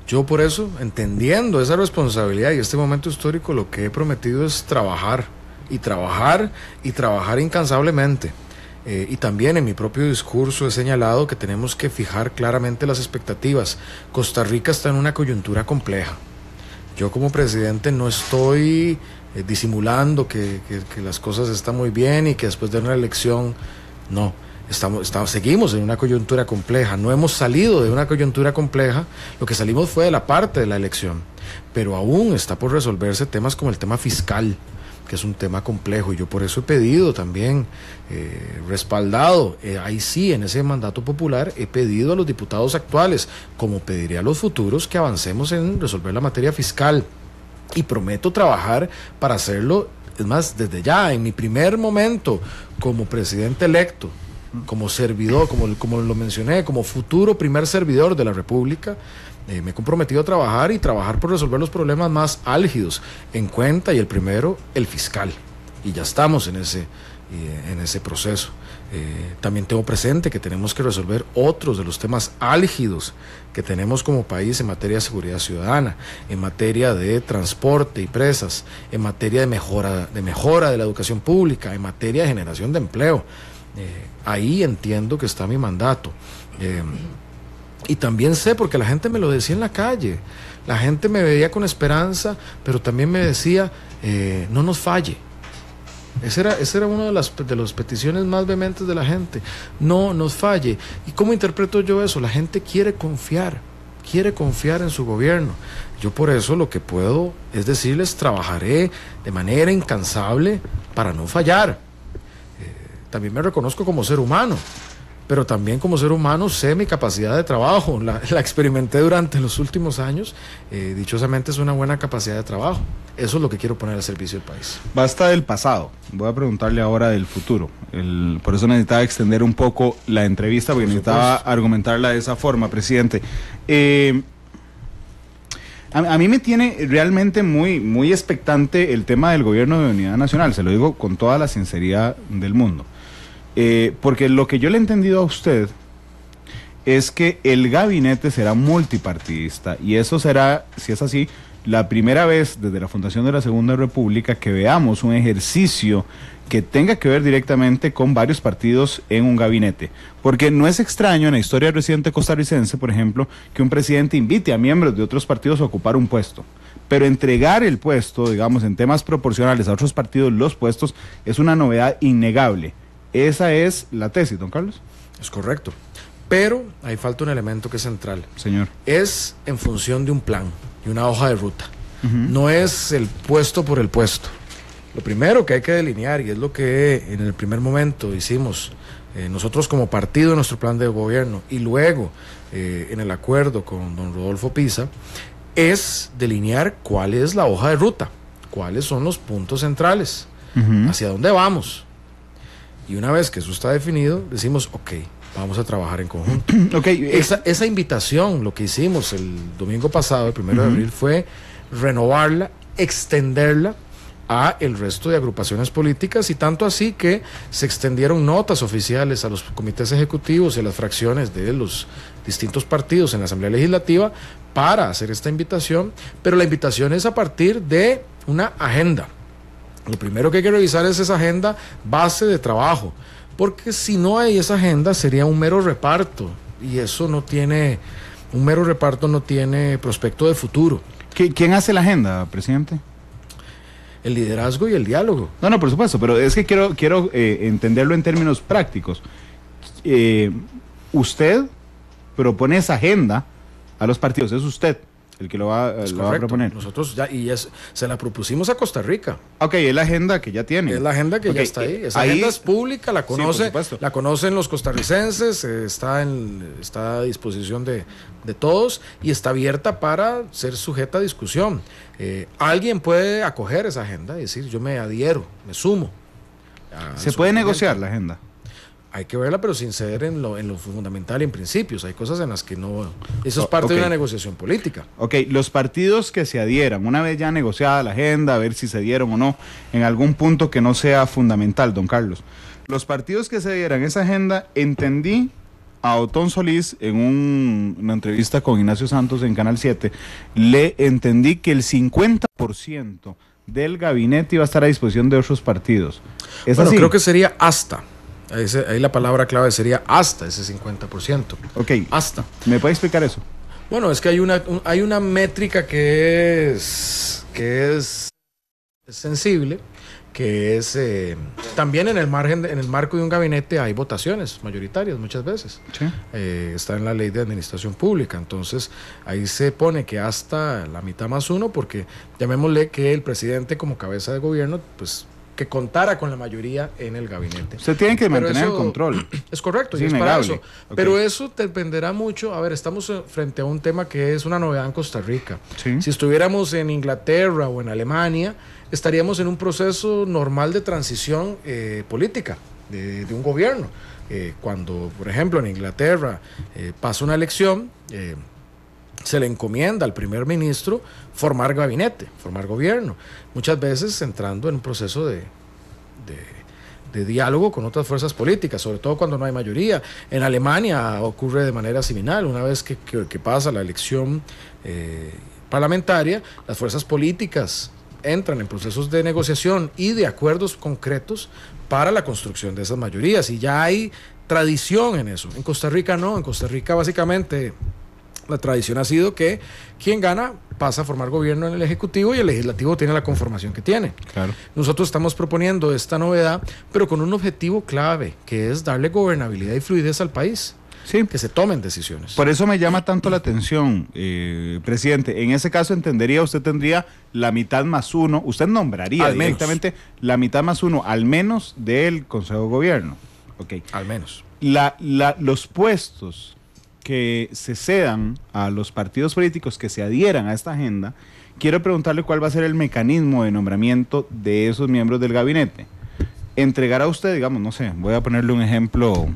Yo por eso, entendiendo esa responsabilidad y este momento histórico, lo que he prometido es trabajar incansablemente. Y también en mi propio discurso he señalado que tenemos que fijar claramente las expectativas. Costa Rica está en una coyuntura compleja. Yo como presidente no estoy disimulando que las cosas están muy bien y que después de una elección, no. Seguimos en una coyuntura compleja, no hemos salido de una coyuntura compleja, lo que salimos fue de la parte de la elección, pero aún está por resolverse temas como el tema fiscal, que es un tema complejo, y yo por eso he pedido también, respaldado, ahí sí, en ese mandato popular, he pedido a los diputados actuales, como pediré a los futuros, que avancemos en resolver la materia fiscal, y prometo trabajar para hacerlo, es más, desde ya, en mi primer momento, como presidente electo, como servidor, como lo mencioné, como futuro primer servidor de la República, me he comprometido a trabajar por resolver los problemas más álgidos en cuenta, y el primero, el fiscal, y ya estamos en ese proceso. También tengo presente que tenemos que resolver otros de los temas álgidos que tenemos como país en materia de seguridad ciudadana, en materia de transporte y presas, en materia de mejora de la educación pública, en materia de generación de empleo. Ahí entiendo que está mi mandato. Y también sé, porque la gente me lo decía en la calle, la gente me veía con esperanza, pero también me decía, no nos falle. Esa era una de las peticiones más vehementes de la gente, no nos falle. ¿Y cómo interpreto yo eso? La gente quiere confiar en su gobierno. Yo por eso lo que puedo es decirles, trabajaré de manera incansable para no fallar. También me reconozco como ser humano, pero también como ser humano sé mi capacidad de trabajo, la experimenté durante los últimos años, dichosamente es una buena capacidad de trabajo. Eso es lo que quiero poner al servicio del país. Basta del pasado, voy a preguntarle ahora del futuro. Por eso necesitaba extender un poco la entrevista, porque necesitaba argumentarla de esa forma, presidente. A mí me tiene realmente muy expectante el tema del gobierno de unidad nacional, se lo digo con toda la sinceridad del mundo. Porque lo que yo le he entendido a usted es que el gabinete será multipartidista, y eso será, si es así, la primera vez desde la fundación de la Segunda República que veamos un ejercicio que tenga que ver directamente con varios partidos en un gabinete. Porque no es extraño en la historia reciente costarricense, por ejemplo, que un presidente invite a miembros de otros partidos a ocupar un puesto. Pero entregar el puesto, digamos, en temas proporcionales a otros partidos, los puestos, es una novedad innegable. Esa es la tesis, don Carlos. Es correcto. Pero ahí falta un elemento que es central. Señor. Es en función de un plan y una hoja de ruta. No es el puesto por el puesto. Lo primero que hay que delinear, y es lo que en el primer momento hicimos nosotros como partido en nuestro plan de gobierno, y luego en el acuerdo con don Rodolfo Pisa, es delinear cuál es la hoja de ruta, cuáles son los puntos centrales, hacia dónde vamos. Y una vez que eso está definido, decimos, ok, vamos a trabajar en conjunto. Esa invitación, lo que hicimos el domingo pasado, el 1 de abril, fue renovarla, extenderla a el resto de agrupaciones políticas, y tanto así que se extendieron notas oficiales a los comités ejecutivos y a las fracciones de los distintos partidos en la Asamblea Legislativa para hacer esta invitación, pero la invitación es a partir de una agenda. Lo primero que hay que revisar es esa agenda base de trabajo, porque si no hay esa agenda sería un mero reparto, y eso no tiene, un mero reparto no tiene prospecto de futuro. ¿Quién hace la agenda, presidente? El liderazgo y el diálogo. No, por supuesto, pero es que quiero entenderlo en términos prácticos. Usted propone esa agenda a los partidos, es usted el que lo va a proponer. Nosotros se la propusimos a Costa Rica. Ok, es la agenda que ya tiene. Es la agenda que ya está ahí. Esa agenda es pública, la conocen los costarricenses, está a disposición de todos, y está abierta para ser sujeta a discusión. Alguien puede acoger esa agenda y decir, yo me adhiero, me sumo. ¿Se puede negociar la agenda? hay que verla, pero sin ceder en lo fundamental y en principios. Hay cosas en las que no... Eso es parte de una negociación política. Ok, los partidos que se adhieran, una vez ya negociada la agenda, a ver si se dieron o no, en algún punto que no sea fundamental, don Carlos. Los partidos que se adhieran a esa agenda, entendí a Otón Solís en una entrevista con Ignacio Santos en Canal 7, le entendí que el 50% del gabinete iba a estar a disposición de otros partidos. ¿Es así? Creo que sería hasta. Ahí la palabra clave sería hasta ese 50%. Ok. Hasta. ¿Me puede explicar eso? Bueno, es que hay una métrica que es sensible, que es también en el marco de un gabinete hay votaciones mayoritarias muchas veces. Sí. Está en la ley de administración pública, entonces ahí se pone que hasta la mitad más uno, porque llamémosle que el presidente como cabeza de gobierno, pues que contara con la mayoría en el gabinete. Usted tiene que mantener el control. Es correcto, y es para eso. Okay. Pero eso dependerá mucho. A ver, estamos frente a un tema que es una novedad en Costa Rica. Sí. Si estuviéramos en Inglaterra o en Alemania, estaríamos en un proceso normal de transición política de un gobierno. Cuando, por ejemplo, en Inglaterra pasa una elección, se le encomienda al primer ministro formar gabinete, formar gobierno, muchas veces entrando en un proceso de diálogo con otras fuerzas políticas, sobre todo cuando no hay mayoría. En Alemania ocurre de manera similar. Una vez que pasa la elección parlamentaria, las fuerzas políticas entran en procesos de negociación y de acuerdos concretos para la construcción de esas mayorías, y ya hay tradición en eso. En Costa Rica no. En Costa Rica básicamente la tradición ha sido que quien gana pasa a formar gobierno en el Ejecutivo y el Legislativo tiene la conformación que tiene. Claro. Nosotros estamos proponiendo esta novedad, pero con un objetivo clave, que es darle gobernabilidad y fluidez al país. Sí. Que se tomen decisiones. Por eso me llama tanto la atención, presidente. En ese caso entendería, usted tendría la mitad más uno, usted nombraría directamente la mitad más uno, al menos del Consejo de Gobierno. Okay. Al menos. Los puestos que se cedan a los partidos políticos que se adhieran a esta agenda, quiero preguntarle cuál va a ser el mecanismo de nombramiento de esos miembros del gabinete. Entregará usted, digamos, no sé, voy a ponerle un ejemplo,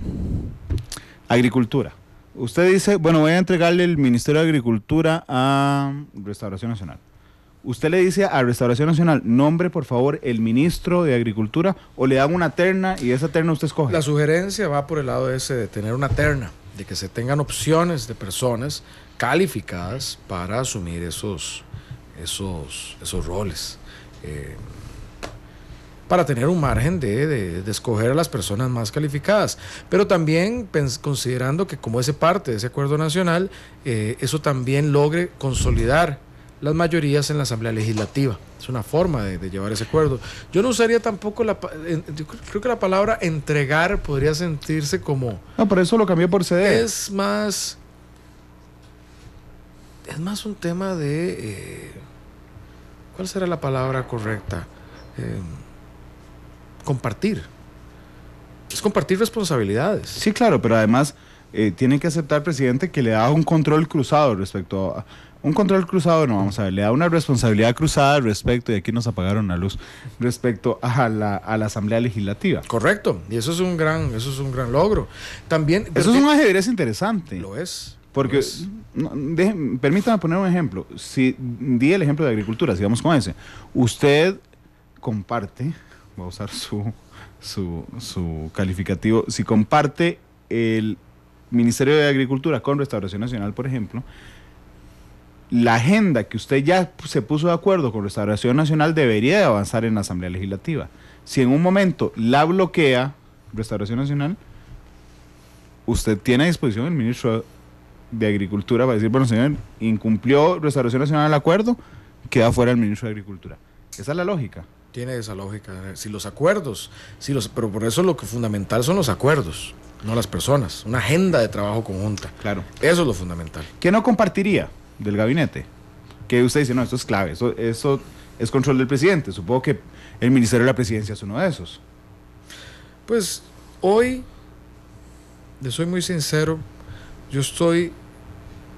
Agricultura. Usted dice, bueno, voy a entregarle el Ministerio de Agricultura a Restauración Nacional. Usted le dice a Restauración Nacional, nombre por favor el ministro de Agricultura, o le dan una terna y esa terna usted escoge. La sugerencia va por el lado ese de tener una terna, de que se tengan opciones de personas calificadas para asumir esos roles, para tener un margen de escoger a las personas más calificadas, pero también considerando que como ese parte de ese acuerdo nacional, eso también logre consolidar las mayorías en la Asamblea Legislativa. Es una forma de llevar ese acuerdo. Yo no usaría tampoco yo creo que la palabra entregar podría sentirse como... No, por eso lo cambié por ceder. Es más un tema de... ¿cuál será la palabra correcta? Compartir. Es compartir responsabilidades. Sí, claro, pero además tiene que aceptar, presidente, que le da un control cruzado respecto a... Un control cruzado, no, vamos a ver, le da una responsabilidad cruzada respecto, y aquí nos apagaron la luz, respecto a la Asamblea Legislativa. Correcto, y eso es un gran logro. También, eso es un ajedrez interesante. Lo es. Porque, permítame poner un ejemplo. Si di el ejemplo de Agricultura, sigamos con ese. Usted comparte, voy a usar su calificativo, si comparte el Ministerio de Agricultura con Restauración Nacional, por ejemplo, la agenda que usted ya se puso de acuerdo con Restauración Nacional debería de avanzar en la Asamblea Legislativa. Si en un momento la bloquea Restauración Nacional, usted tiene a disposición el ministro de Agricultura para decir, bueno, señor, incumplió Restauración Nacional el acuerdo, queda fuera el ministro de Agricultura. Esa es la lógica. Tiene esa lógica. Si los acuerdos, pero por eso lo que fundamental son los acuerdos, no las personas. Una agenda de trabajo conjunta. Claro. Eso es lo fundamental. ¿Qué no compartiría del gabinete? Que usted dice, no, esto es clave, eso es control del presidente. Supongo que el Ministerio de la Presidencia es uno de esos. Pues hoy, le soy muy sincero, yo estoy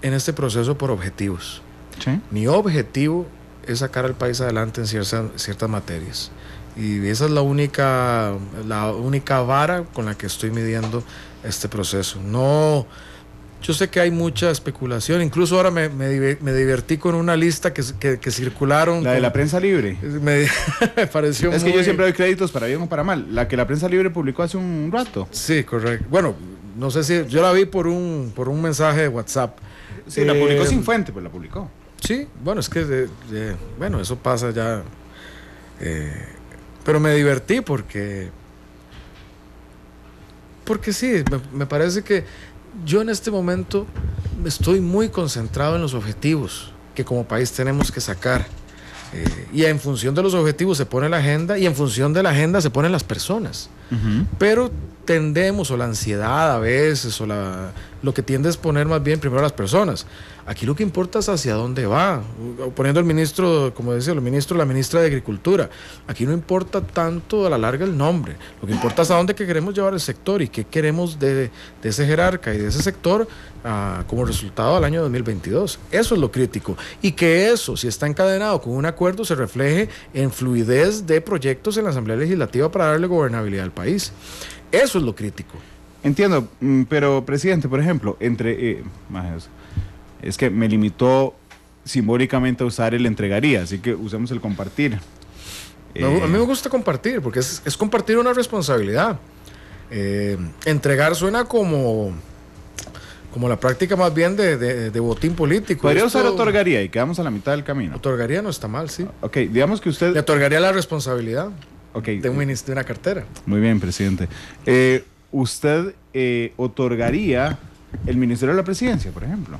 en este proceso por objetivos. ¿Sí? Mi objetivo es sacar al país adelante en ciertas materias. Y esa es la única vara con la que estoy midiendo este proceso. No, yo sé que hay mucha especulación, incluso ahora me divertí con una lista que circularon. La de la prensa libre. Me pareció Es que yo siempre doy créditos para bien o para mal. La que la prensa libre publicó hace un rato. Sí, correcto. Bueno, no sé si yo la vi por un mensaje de WhatsApp. Sí, la publicó sin fuente, pues la publicó. Sí, bueno, es que bueno, eso pasa ya. Pero me divertí porque sí, me parece que yo en este momento estoy muy concentrado en los objetivos que como país tenemos que sacar. Y en función de los objetivos se pone la agenda y en función de la agenda se ponen las personas. Pero tendemos, o la ansiedad a veces, o lo que tiende es poner más bien primero a las personas. Aquí lo que importa es hacia dónde va. Poniendo al ministro, como decía, el ministro, la ministra de Agricultura. Aquí no importa tanto a la larga el nombre. Lo que importa es a dónde que queremos llevar el sector y qué queremos de ese jerarca y de ese sector como resultado del año 2022. Eso es lo crítico. Y que eso, si está encadenado con un acuerdo, se refleje en fluidez de proyectos en la Asamblea Legislativa para darle gobernabilidad al país. Eso es lo crítico. Entiendo, pero presidente, por ejemplo, es que me limitó simbólicamente a usar el entregaría, así que usemos el compartir. A mí me gusta compartir, porque es compartir una responsabilidad. Entregar suena como la práctica más bien de botín político. Podría usar otorgaría y quedamos a la mitad del camino. Otorgaría no está mal, sí. Ok, digamos que usted... Le otorgaría la responsabilidad de una cartera. Muy bien, presidente. ¿Usted otorgaría el Ministerio de la Presidencia, por ejemplo?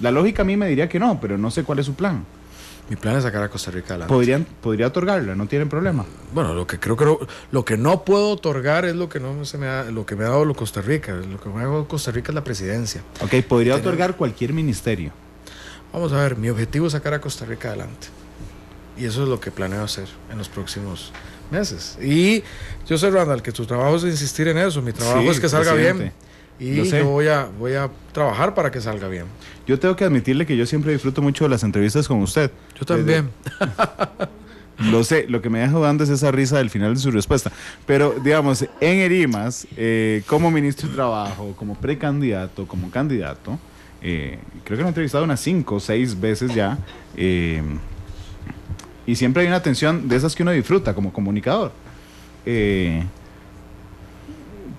La lógica a mí me diría que no, pero no sé cuál es su plan. Mi plan es sacar a Costa Rica adelante. Podría otorgarla, no tienen problema. Bueno, lo que no puedo otorgar es lo que me ha dado Costa Rica. Lo que me ha dado Costa Rica es la presidencia. Ok, podría otorgar cualquier ministerio. Vamos a ver, mi objetivo es sacar a Costa Rica adelante. Y eso es lo que planeo hacer en los próximos meses. Y yo sé, Randall, que tu trabajo es insistir en eso. Mi trabajo es que salga bien. Y yo voy a trabajar para que salga bien. Yo tengo que admitirle que yo siempre disfruto mucho de las entrevistas con usted. Yo también. Lo sé, lo que me deja dudando es esa risa del final de su respuesta. Pero, digamos, en Erimas, como ministro de Trabajo, como precandidato, como candidato, creo que lo he entrevistado unas 5 o 6 veces ya, y siempre hay una atención de esas que uno disfruta como comunicador.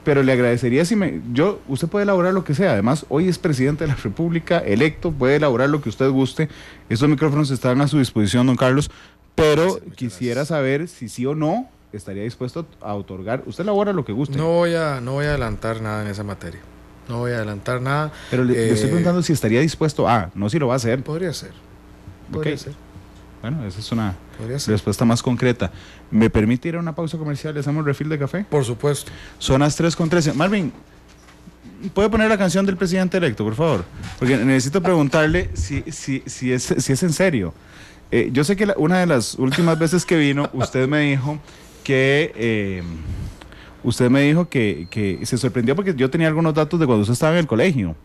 Pero le agradecería usted puede elaborar lo que sea. Además, hoy es presidente de la República, electo, puede elaborar lo que usted guste. Estos micrófonos están a su disposición, don Carlos. Pero quisiera saber si sí o no estaría dispuesto a otorgar. Usted elabora lo que guste. No voy a adelantar nada en esa materia. No voy a adelantar nada. Pero le estoy preguntando si estaría dispuesto no si lo va a hacer. Podría ser. Podría ser. Bueno, esa es una respuesta más concreta. ¿Me permite ir a una pausa comercial? ¿Le hacemos refill de café? Por supuesto. Son las 3:13. Marvin, ¿puede poner la canción del presidente electo, por favor? Porque necesito preguntarle si es en serio. Yo sé que una de las últimas veces que vino, usted me dijo que se sorprendió porque yo tenía algunos datos de cuando usted estaba en el colegio.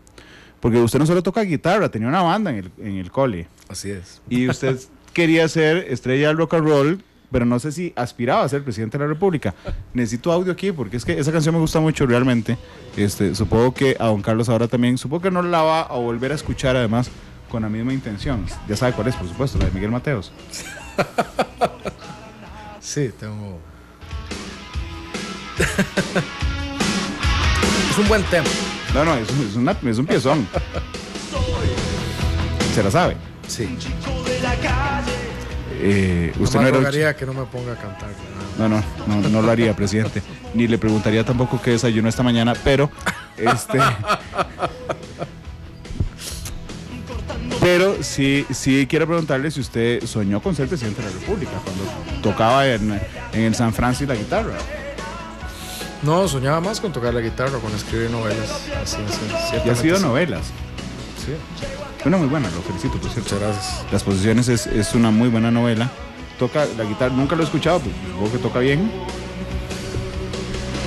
Porque usted no solo toca guitarra, tenía una banda en el cole. Así es. Y usted quería ser estrella del rock and roll, pero no sé si aspiraba a ser presidente de la República. Necesito audio aquí porque es que esa canción me gusta mucho realmente. Supongo que a don Carlos ahora también, supongo que no la va a volver a escuchar además con la misma intención. Ya sabe cuál es, por supuesto, la de Miguel Mateos. Sí, tengo... Es un buen tema. No, es un piezón. ¿Se la sabe? Sí. Usted no rogaría que no me ponga a cantar. No lo haría, presidente. Ni le preguntaría tampoco qué desayunó esta mañana, pero pero sí quiero preguntarle si usted soñó con ser presidente de la República cuando tocaba en el San Francisco la guitarra. No, soñaba más con tocar la guitarra, con escribir novelas. ¿Y ha sido novelas? Sí. Una muy buena, lo felicito, por cierto. Muchas gracias. Las Posiciones es una muy buena novela. Toca la guitarra, nunca lo he escuchado, pero supongo que toca bien.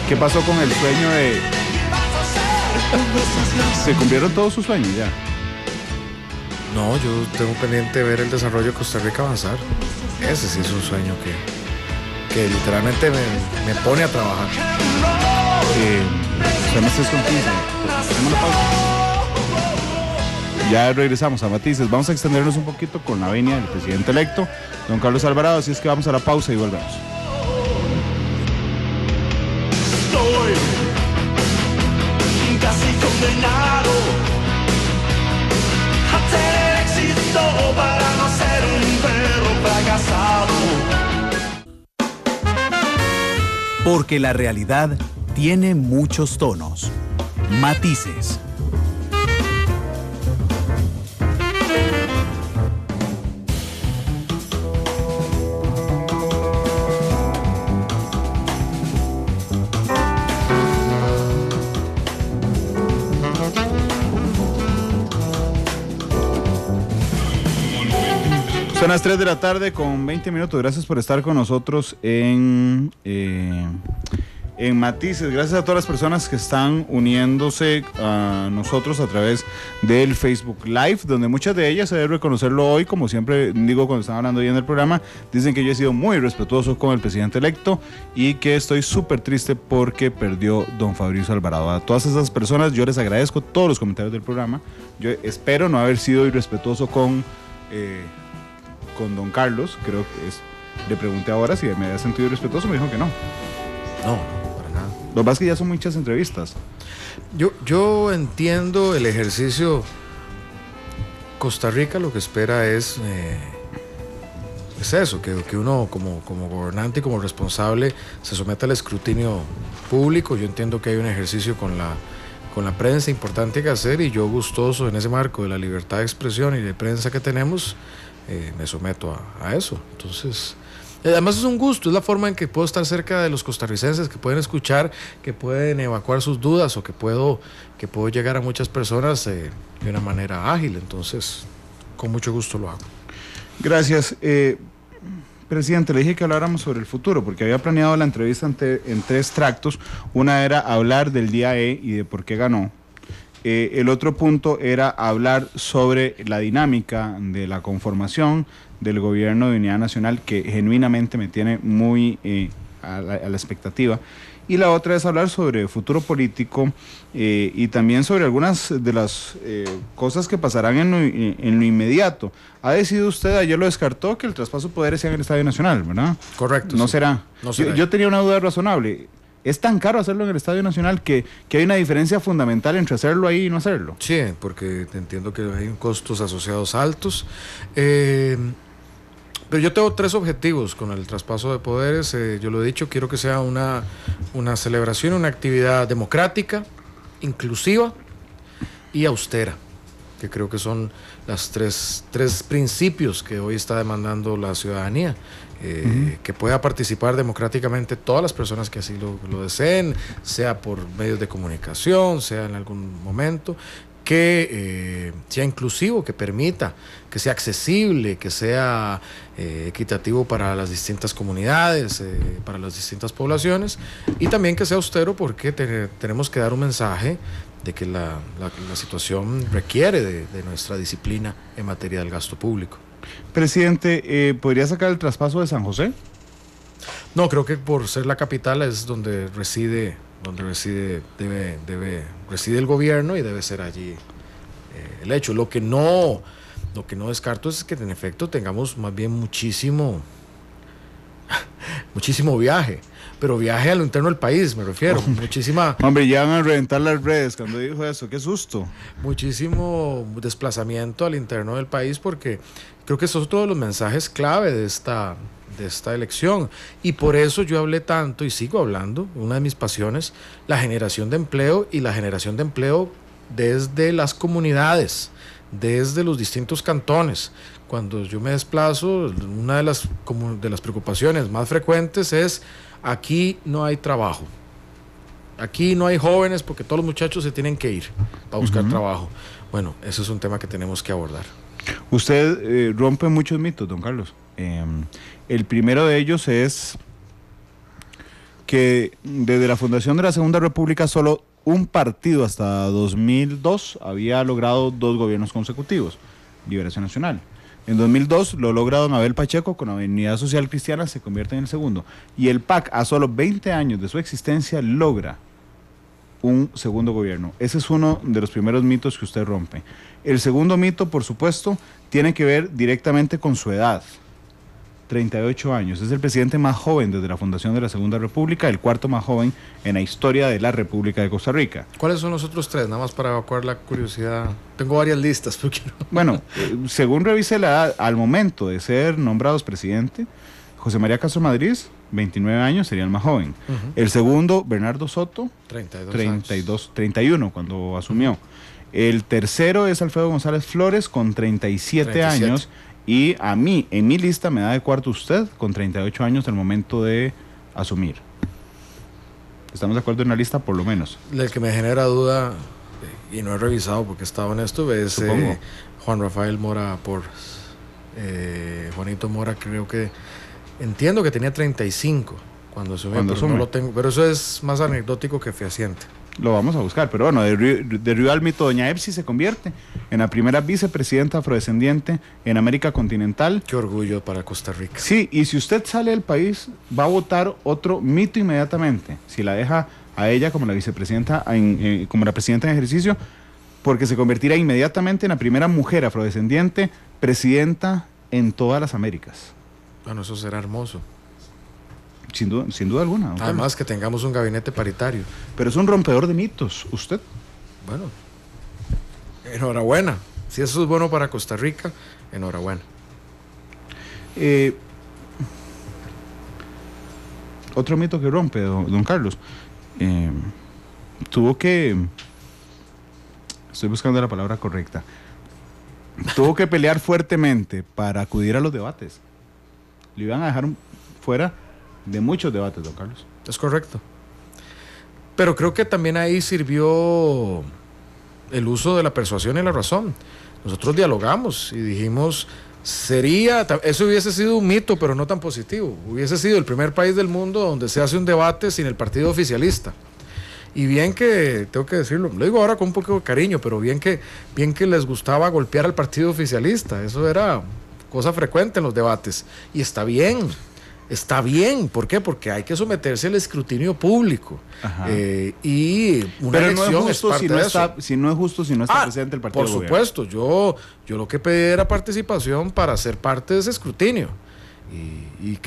¿Qué pasó con el sueño de...? ¿Se cumplieron todos sus sueños ya? No, yo tengo pendiente ver el desarrollo de Costa Rica avanzar. Ese sí es un sueño que literalmente me pone a trabajar. Son las 3:15. Ya regresamos a Matices. Vamos a extendernos un poquito con la venia del presidente electo, don Carlos Alvarado, así es que vamos a la pausa y volvemos. Estoy casi condenado a tener éxito para no ser un perro fracasado. Porque la realidad tiene muchos tonos. Matices. Son las 3 de la tarde con 20 minutos. Gracias por estar con nosotros en Matices. Gracias a todas las personas que están uniéndose a nosotros a través del Facebook Live, donde muchas de ellas, se debe reconocerlo hoy, como siempre digo cuando están hablando hoy en el programa, dicen que yo he sido muy respetuoso con el presidente electo y que estoy súper triste porque perdió don Fabricio Alvarado. A todas esas personas yo les agradezco todos los comentarios del programa. Yo espero no haber sido irrespetuoso con don Carlos. Creo que le pregunté ahora si me había sentido irrespetuoso, me dijo que no. No, para nada. Lo que pasa es que ya son muchas entrevistas. Yo entiendo el ejercicio. Costa Rica lo que espera es eso, que uno como gobernante y como responsable se someta al escrutinio público. Yo entiendo que hay un ejercicio con la prensa importante que hacer, y yo, gustoso en ese marco de la libertad de expresión y de prensa que tenemos, me someto a eso. Entonces, además es un gusto, es la forma en que puedo estar cerca de los costarricenses, que pueden escuchar, que pueden evacuar sus dudas, o que puedo llegar a muchas personas de una manera ágil. Entonces, con mucho gusto lo hago. Gracias. Presidente, le dije que habláramos sobre el futuro, porque había planeado la entrevista en 3 tractos. Una era hablar del día E y de por qué ganó. El otro punto era hablar sobre la dinámica de la conformación del gobierno de unidad nacional, que genuinamente me tiene muy a la expectativa. Y la otra es hablar sobre futuro político y también sobre algunas de las cosas que pasarán en lo inmediato. Ha decidido usted, ayer lo descartó, que el traspaso de poderes sea en el Estadio Nacional, ¿verdad? Correcto. No sí. será. No será. Yo tenía una duda razonable. ¿Es tan caro hacerlo en el Estadio Nacional que hay una diferencia fundamental entre hacerlo ahí y no hacerlo? Sí, porque entiendo que hay costos asociados altos. Pero yo tengo 3 objetivos con el traspaso de poderes. Yo lo he dicho, quiero que sea una celebración, una actividad democrática, inclusiva y austera, que creo que son las tres principios que hoy está demandando la ciudadanía. Que pueda participar democráticamente todas las personas que así lo deseen, sea por medios de comunicación, sea en algún momento, que sea inclusivo, que permita, que sea accesible, que sea equitativo para las distintas comunidades, para las distintas poblaciones, y también que sea austero, porque tenemos que dar un mensaje de que la situación requiere de nuestra disciplina en materia del gasto público. Presidente, ¿podría sacar el traspaso de San José? No, creo que por ser la capital es donde reside el gobierno, y debe ser allí el hecho. Lo que no descarto es que en efecto tengamos más bien muchísimo viaje, pero viaje a lo interno del país, me refiero. Hombre, ya van a reventar las redes cuando dijo eso, qué susto. Muchísimo desplazamiento al interno del país, porque creo que esos son todos los mensajes clave de esta elección, y por eso yo hablé tanto y sigo hablando, una de mis pasiones, la generación de empleo, y la generación de empleo desde las comunidades, desde los distintos cantones. Cuando yo me desplazo, una de las preocupaciones más frecuentes es: aquí no hay trabajo, aquí no hay jóvenes, porque todos los muchachos se tienen que ir para buscar trabajo. Bueno, ese es un tema que tenemos que abordar. Usted rompe muchos mitos, don Carlos. El primero de ellos es que desde la fundación de la Segunda República solo un partido hasta 2002 había logrado 2 gobiernos consecutivos, Liberación Nacional. En 2002 lo logra don Abel Pacheco con Unidad Social Cristiana, se convierte en el segundo. Y el PAC, a solo 20 años de su existencia, logra un segundo gobierno. Ese es uno de los primeros mitos que usted rompe. El segundo mito, por supuesto, tiene que ver directamente con su edad. 38 años. Es el presidente más joven desde la fundación de la Segunda República, el cuarto más joven en la historia de la República de Costa Rica. ¿Cuáles son los otros tres? Nada más para evacuar la curiosidad. Tengo varias listas, pero quiero... Bueno, según revisé la edad, al momento de ser nombrados presidente, José María Castro Madrid, 29 años, sería el más joven. El segundo, Bernardo Soto, 31 cuando asumió. El tercero es Alfredo González Flores con 37 años. Y a mí, en mi lista, me da de cuarto usted con 38 años al momento de asumir. ¿Estamos de acuerdo en la lista, por lo menos? El que me genera duda, y no he revisado porque estaba en esto, es Juan Rafael Mora Porras. Juanito Mora, creo que... Entiendo que tenía 35 cuando asumió, pero no lo tengo. Pero eso es más anecdótico que fehaciente. Lo vamos a buscar, pero bueno, de Río al mito, doña Epsi se convierte en la primera vicepresidenta afrodescendiente en América continental. Qué orgullo para Costa Rica. Sí, y si usted sale del país, va a votar otro mito inmediatamente, si la deja a ella como la vicepresidenta, como la presidenta en ejercicio, porque se convertirá inmediatamente en la primera mujer afrodescendiente presidenta en todas las Américas. Bueno, eso será hermoso. Sin duda alguna. Además que tengamos un gabinete paritario. Pero es un rompedor de mitos, usted. Bueno, enhorabuena. Si eso es bueno para Costa Rica, enhorabuena. Otro mito que rompe, don Carlos. Tuvo que... Estoy buscando la palabra correcta. Tuvo que pelear fuertemente para acudir a los debates. Le iban a dejar fuera de muchos debates, don Carlos. Es correcto. Pero creo que también ahí sirvió el uso de la persuasión y la razón. Nosotros dialogamos y dijimos, eso hubiese sido un mito, pero no tan positivo. Hubiese sido el primer país del mundo donde se hace un debate sin el partido oficialista. Y bien que, tengo que decirlo, lo digo ahora con un poco de cariño, pero bien que les gustaba golpear al partido oficialista. Eso era cosa frecuente en los debates. Y está bien. Está bien, ¿por qué? Porque hay que someterse al escrutinio público. Y una pero elección no es justo es parte de eso. si no es justo si no está presente el partido. Por supuesto, yo lo que pedí era participación para ser parte de ese escrutinio. Y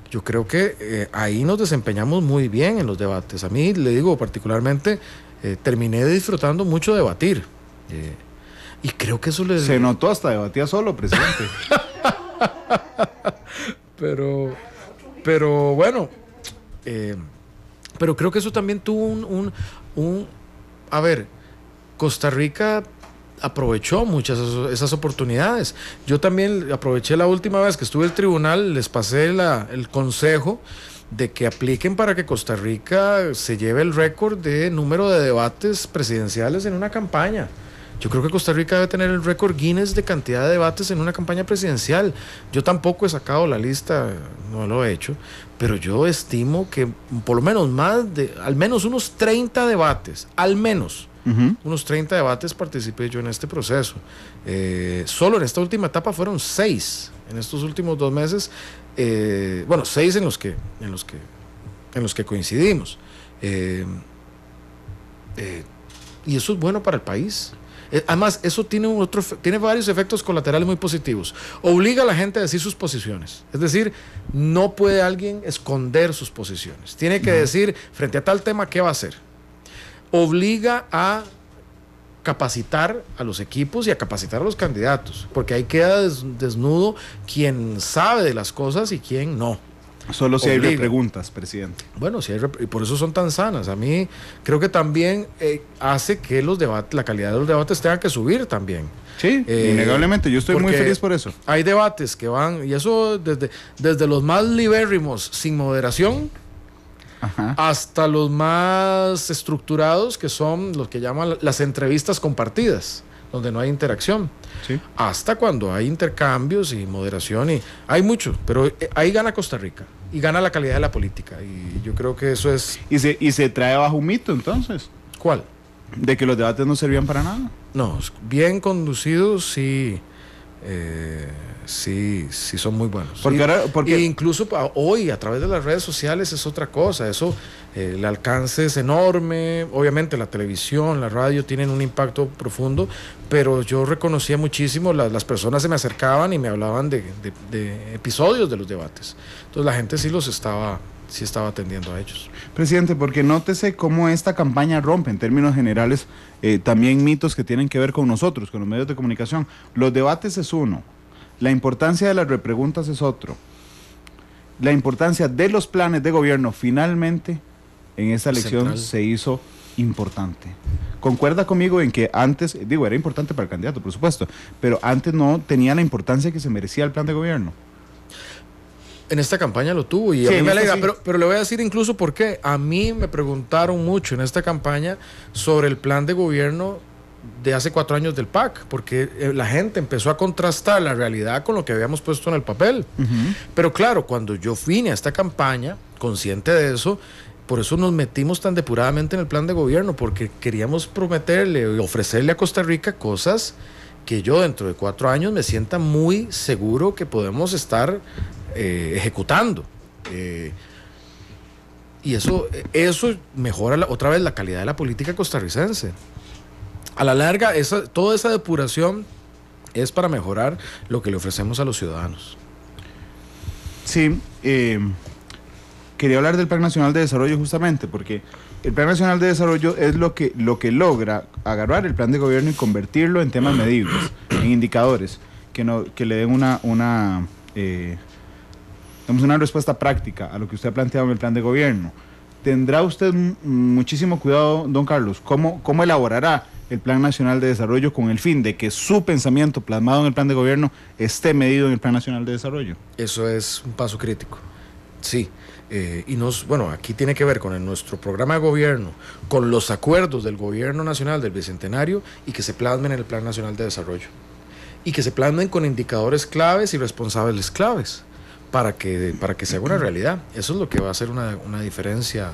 yo creo que ahí nos desempeñamos muy bien en los debates. A mí, le digo particularmente, terminé disfrutando mucho debatir. Y creo que eso se notó, hasta debatía solo, presidente. Pero bueno, pero creo que eso también tuvo a ver, Costa Rica aprovechó muchas esas oportunidades. Yo también aproveché la última vez que estuve en el tribunal, les pasé el consejo de que apliquen para que Costa Rica se lleve el récord de número de debates presidenciales en una campaña. Yo creo que Costa Rica debe tener el récord Guinness de cantidad de debates en una campaña presidencial. Yo tampoco he sacado la lista, no lo he hecho, pero yo estimo que por lo menos al menos unos 30 debates, al menos unos 30 debates participé yo en este proceso. Solo en esta última etapa fueron 6, en estos últimos 2 meses, 6 en los que coincidimos. Y eso es bueno para el país. Además, eso tiene varios efectos colaterales muy positivos. Obliga a la gente a decir sus posiciones. Es decir, no puede alguien esconder sus posiciones. Tiene que decir, frente a tal tema, ¿qué va a hacer? Obliga a capacitar a los equipos y a capacitar a los candidatos, porque ahí queda desnudo quién sabe de las cosas y quién no. Solo si hay repreguntas, presidente. Bueno, y por eso son tan sanas. A mí creo que también hace que los debates, la calidad de los debates tenga que subir también. Sí, innegablemente, yo estoy muy feliz por eso. Hay debates que van, y eso desde los más libérrimos, sin moderación, hasta los más estructurados, que son los que llaman las entrevistas compartidas, donde no hay interacción. Sí. Hasta cuando hay intercambios y moderación, y hay mucho, pero ahí gana Costa Rica y gana la calidad de la política, y yo creo que eso es... ¿Y se trae bajo un mito entonces? ¿Cuál? ¿De que los debates no servían para nada? No, bien conducidos sí sí son muy buenos. Porque y incluso hoy a través de las redes sociales es otra cosa, eso el alcance es enorme, obviamente la televisión, la radio tienen un impacto profundo, pero yo reconocía muchísimo, las personas se me acercaban y me hablaban de episodios de los debates, entonces la gente sí estaba atendiendo a ellos. Presidente, porque nótese cómo esta campaña rompe en términos generales también mitos que tienen que ver con nosotros, con los medios de comunicación. Los debates es uno, la importancia de las repreguntas es otro, la importancia de los planes de gobierno finalmente en esta elección central se hizo importante. ¿Concuerda conmigo en que antes, era importante para el candidato, por supuesto, pero antes no tenía la importancia que se merecía el plan de gobierno? En esta campaña lo tuvo y a mí me alegra, pero le voy a decir incluso por qué. A mí me preguntaron mucho en esta campaña sobre el plan de gobierno de hace 4 años del PAC, porque la gente empezó a contrastar la realidad con lo que habíamos puesto en el papel. Pero claro, cuando yo vine a esta campaña, consciente de eso, por eso nos metimos tan depuradamente en el plan de gobierno, porque queríamos prometerle y ofrecerle a Costa Rica cosas que yo dentro de 4 años me sienta muy seguro que podemos estar ejecutando. Y eso mejora otra vez la calidad de la política costarricense. A la larga, toda esa depuración es para mejorar lo que le ofrecemos a los ciudadanos. Sí, quería hablar del Plan Nacional de Desarrollo justamente, porque el Plan Nacional de Desarrollo es lo que logra agarrar el plan de gobierno y convertirlo en temas medibles, en indicadores, que le den una respuesta práctica a lo que usted ha planteado en el plan de gobierno. ¿Tendrá usted muchísimo cuidado, don Carlos? ¿Cómo elaborará el Plan Nacional de Desarrollo con el fin de que su pensamiento plasmado en el plan de gobierno esté medido en el Plan Nacional de Desarrollo? Eso es un paso crítico, sí. Aquí tiene que ver con nuestro programa de gobierno, con los acuerdos del gobierno nacional del Bicentenario y que se plasmen en el Plan Nacional de Desarrollo. Y que se plasmen con indicadores claves y responsables claves para que se haga una realidad. Eso es lo que va a hacer una diferencia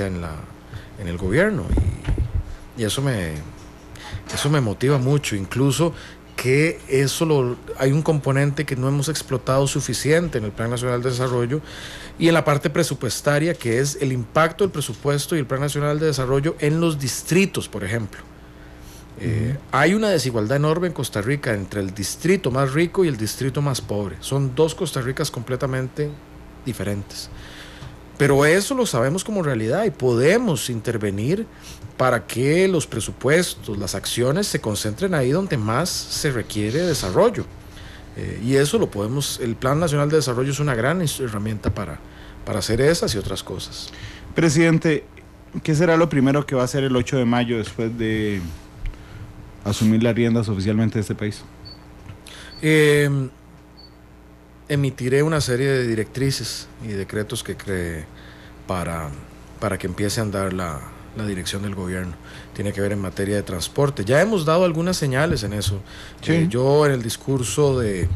en el gobierno. Y eso me motiva mucho, incluso que hay un componente que no hemos explotado suficiente en el Plan Nacional de Desarrollo y en la parte presupuestaria, que es el impacto del presupuesto y el Plan Nacional de Desarrollo en los distritos, por ejemplo. Hay una desigualdad enorme en Costa Rica entre el distrito más rico y el distrito más pobre. Son 2 Costa Ricas completamente diferentes. Pero eso lo sabemos como realidad y podemos intervenir para que los presupuestos, las acciones se concentren ahí donde más se requiere desarrollo. Y eso lo podemos, el Plan Nacional de Desarrollo es una gran herramienta para hacer esas y otras cosas. Presidente, ¿qué será lo primero que va a hacer el 8 de mayo después de asumir las riendas oficialmente de este país? Emitiré una serie de directrices y decretos que cree para que empiece a andar la dirección del gobierno. Tiene que ver en materia de transporte. Ya hemos dado algunas señales en eso. Sí. Yo en el discurso del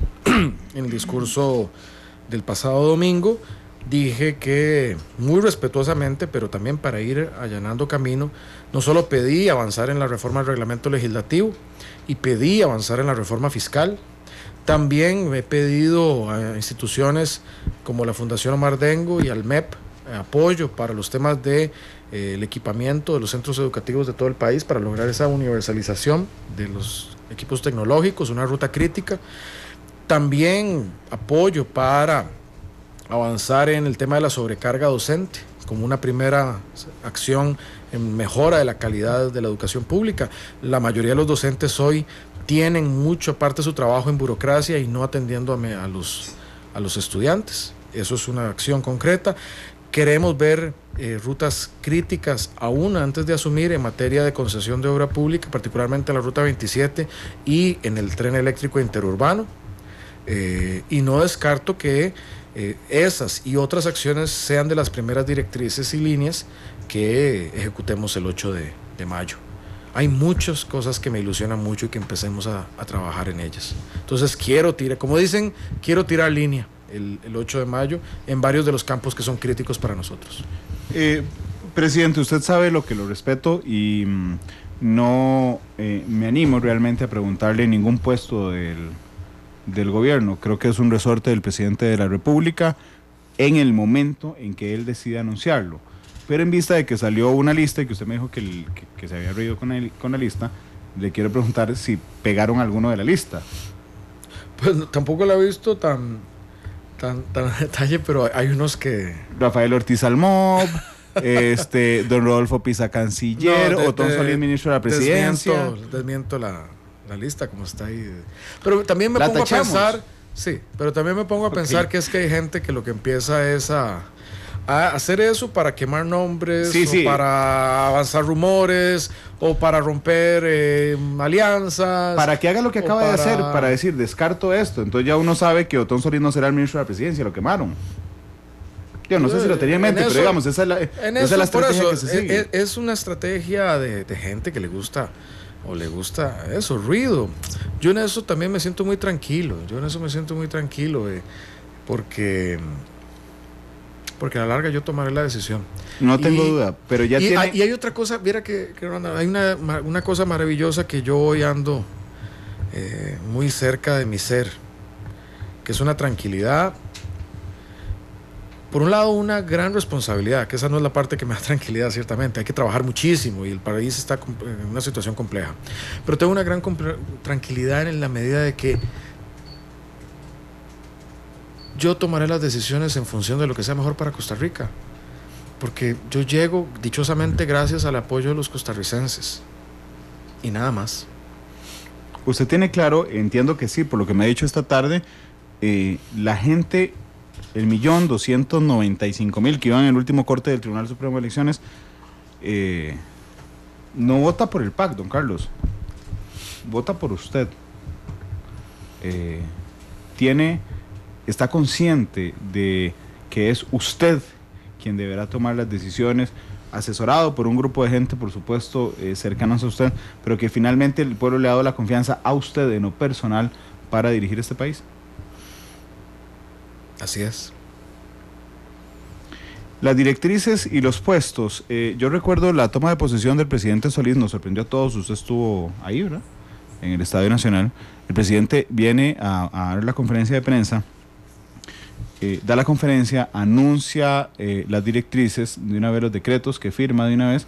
pasado domingo dije que muy respetuosamente, pero también para ir allanando camino, no solo pedí avanzar en la reforma del reglamento legislativo y pedí avanzar en la reforma fiscal, también he pedido a instituciones como la Fundación Omar Dengo y al MEP apoyo para los temas de el equipamiento de los centros educativos de todo el país para lograr esa universalización de los equipos tecnológicos, una ruta crítica. También apoyo para avanzar en el tema de la sobrecarga docente como una primera acción en mejora de la calidad de la educación pública. La mayoría de los docentes hoy tienen mucha parte de su trabajo en burocracia y no atendiendo a los estudiantes. Eso es una acción concreta. Queremos ver rutas críticas aún antes de asumir en materia de concesión de obra pública, particularmente en la ruta 27 y en el tren eléctrico interurbano. Y no descarto que esas y otras acciones sean de las primeras directrices y líneas que ejecutemos el 8 de mayo. Hay muchas cosas que me ilusionan mucho y que empecemos a trabajar en ellas. Entonces como dicen, quiero tirar línea el 8 de mayo en varios de los campos que son críticos para nosotros. Presidente, usted sabe lo que lo respeto y no me animo realmente a preguntarle ningún puesto del gobierno. Creo que es un resorte del presidente de la República en el momento en que él decida anunciarlo. Pero en vista de que salió una lista y que usted me dijo que se había reído con la lista, le quiero preguntar si pegaron alguno de la lista. Pues tampoco la he visto tan a detalle, pero hay unos que... Rafael Ortiz Almob, don Rodolfo Pisa, canciller, Otón Solís, ministro de la presidencia. Desmiento la lista como está ahí. Pero también me pongo a pensar, sí, pero también me pongo a pensar que es que hay gente que lo que empieza es a hacer eso para quemar nombres, o para avanzar rumores, o para romper alianzas. Para que haga lo que acaba de hacer, para decir, descarto esto. Entonces ya uno sabe que Otón Solís no será el ministro de la presidencia, lo quemaron. Yo no sé si lo tenía en mente, pero digamos, esa es la estrategia que se sigue. Es una estrategia de gente que le gusta, o le gusta eso, ruido. Yo en eso también me siento muy tranquilo. Porque a la larga yo tomaré la decisión. No tengo duda, pero ya tiene... Y hay otra cosa, mira que hay una cosa maravillosa que yo hoy ando muy cerca de mi ser, que es una tranquilidad. Por un lado, una gran responsabilidad, que esa no es la parte que me da tranquilidad, ciertamente. Hay que trabajar muchísimo y el país está en una situación compleja. Pero tengo una gran tranquilidad en la medida de que yo tomaré las decisiones en función de lo que sea mejor para Costa Rica. Porque yo llego, dichosamente, gracias al apoyo de los costarricenses. Y nada más. Usted tiene claro, entiendo que sí, por lo que me ha dicho esta tarde, la gente, 1.295.000 que iban en el último corte del Tribunal Supremo de Elecciones, no vota por el PAC, don Carlos. Vota por usted. Está consciente de que es usted quien deberá tomar las decisiones, asesorado por un grupo de gente, por supuesto, cercanos a usted, pero que finalmente el pueblo le ha dado la confianza a usted en lo personal para dirigir este país. Así es. Las directrices y los puestos. Yo recuerdo la toma de posesión del presidente Solís, nos sorprendió a todos, usted estuvo ahí, ¿verdad? En el Estadio Nacional. El presidente viene a dar la conferencia de prensa, da la conferencia, anuncia las directrices, de una vez los decretos que firma de una vez,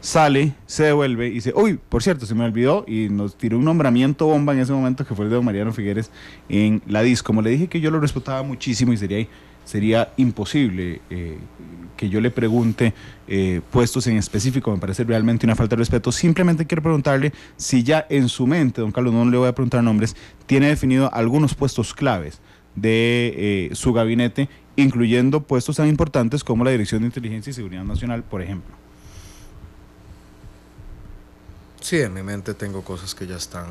sale, se devuelve y dice, uy, por cierto, se me olvidó, y nos tiró un nombramiento bomba en ese momento que fue el de don Mariano Figueres en la DIS. Como le dije que yo lo respetaba muchísimo y sería imposible que yo le pregunte puestos en específico, me parece realmente una falta de respeto. Simplemente quiero preguntarle si ya en su mente, don Carlos, no le voy a preguntar nombres, tiene definido algunos puestos claves de su gabinete, incluyendo puestos tan importantes como la Dirección de Inteligencia y Seguridad Nacional, por ejemplo. Sí, en mi mente tengo cosas que ya están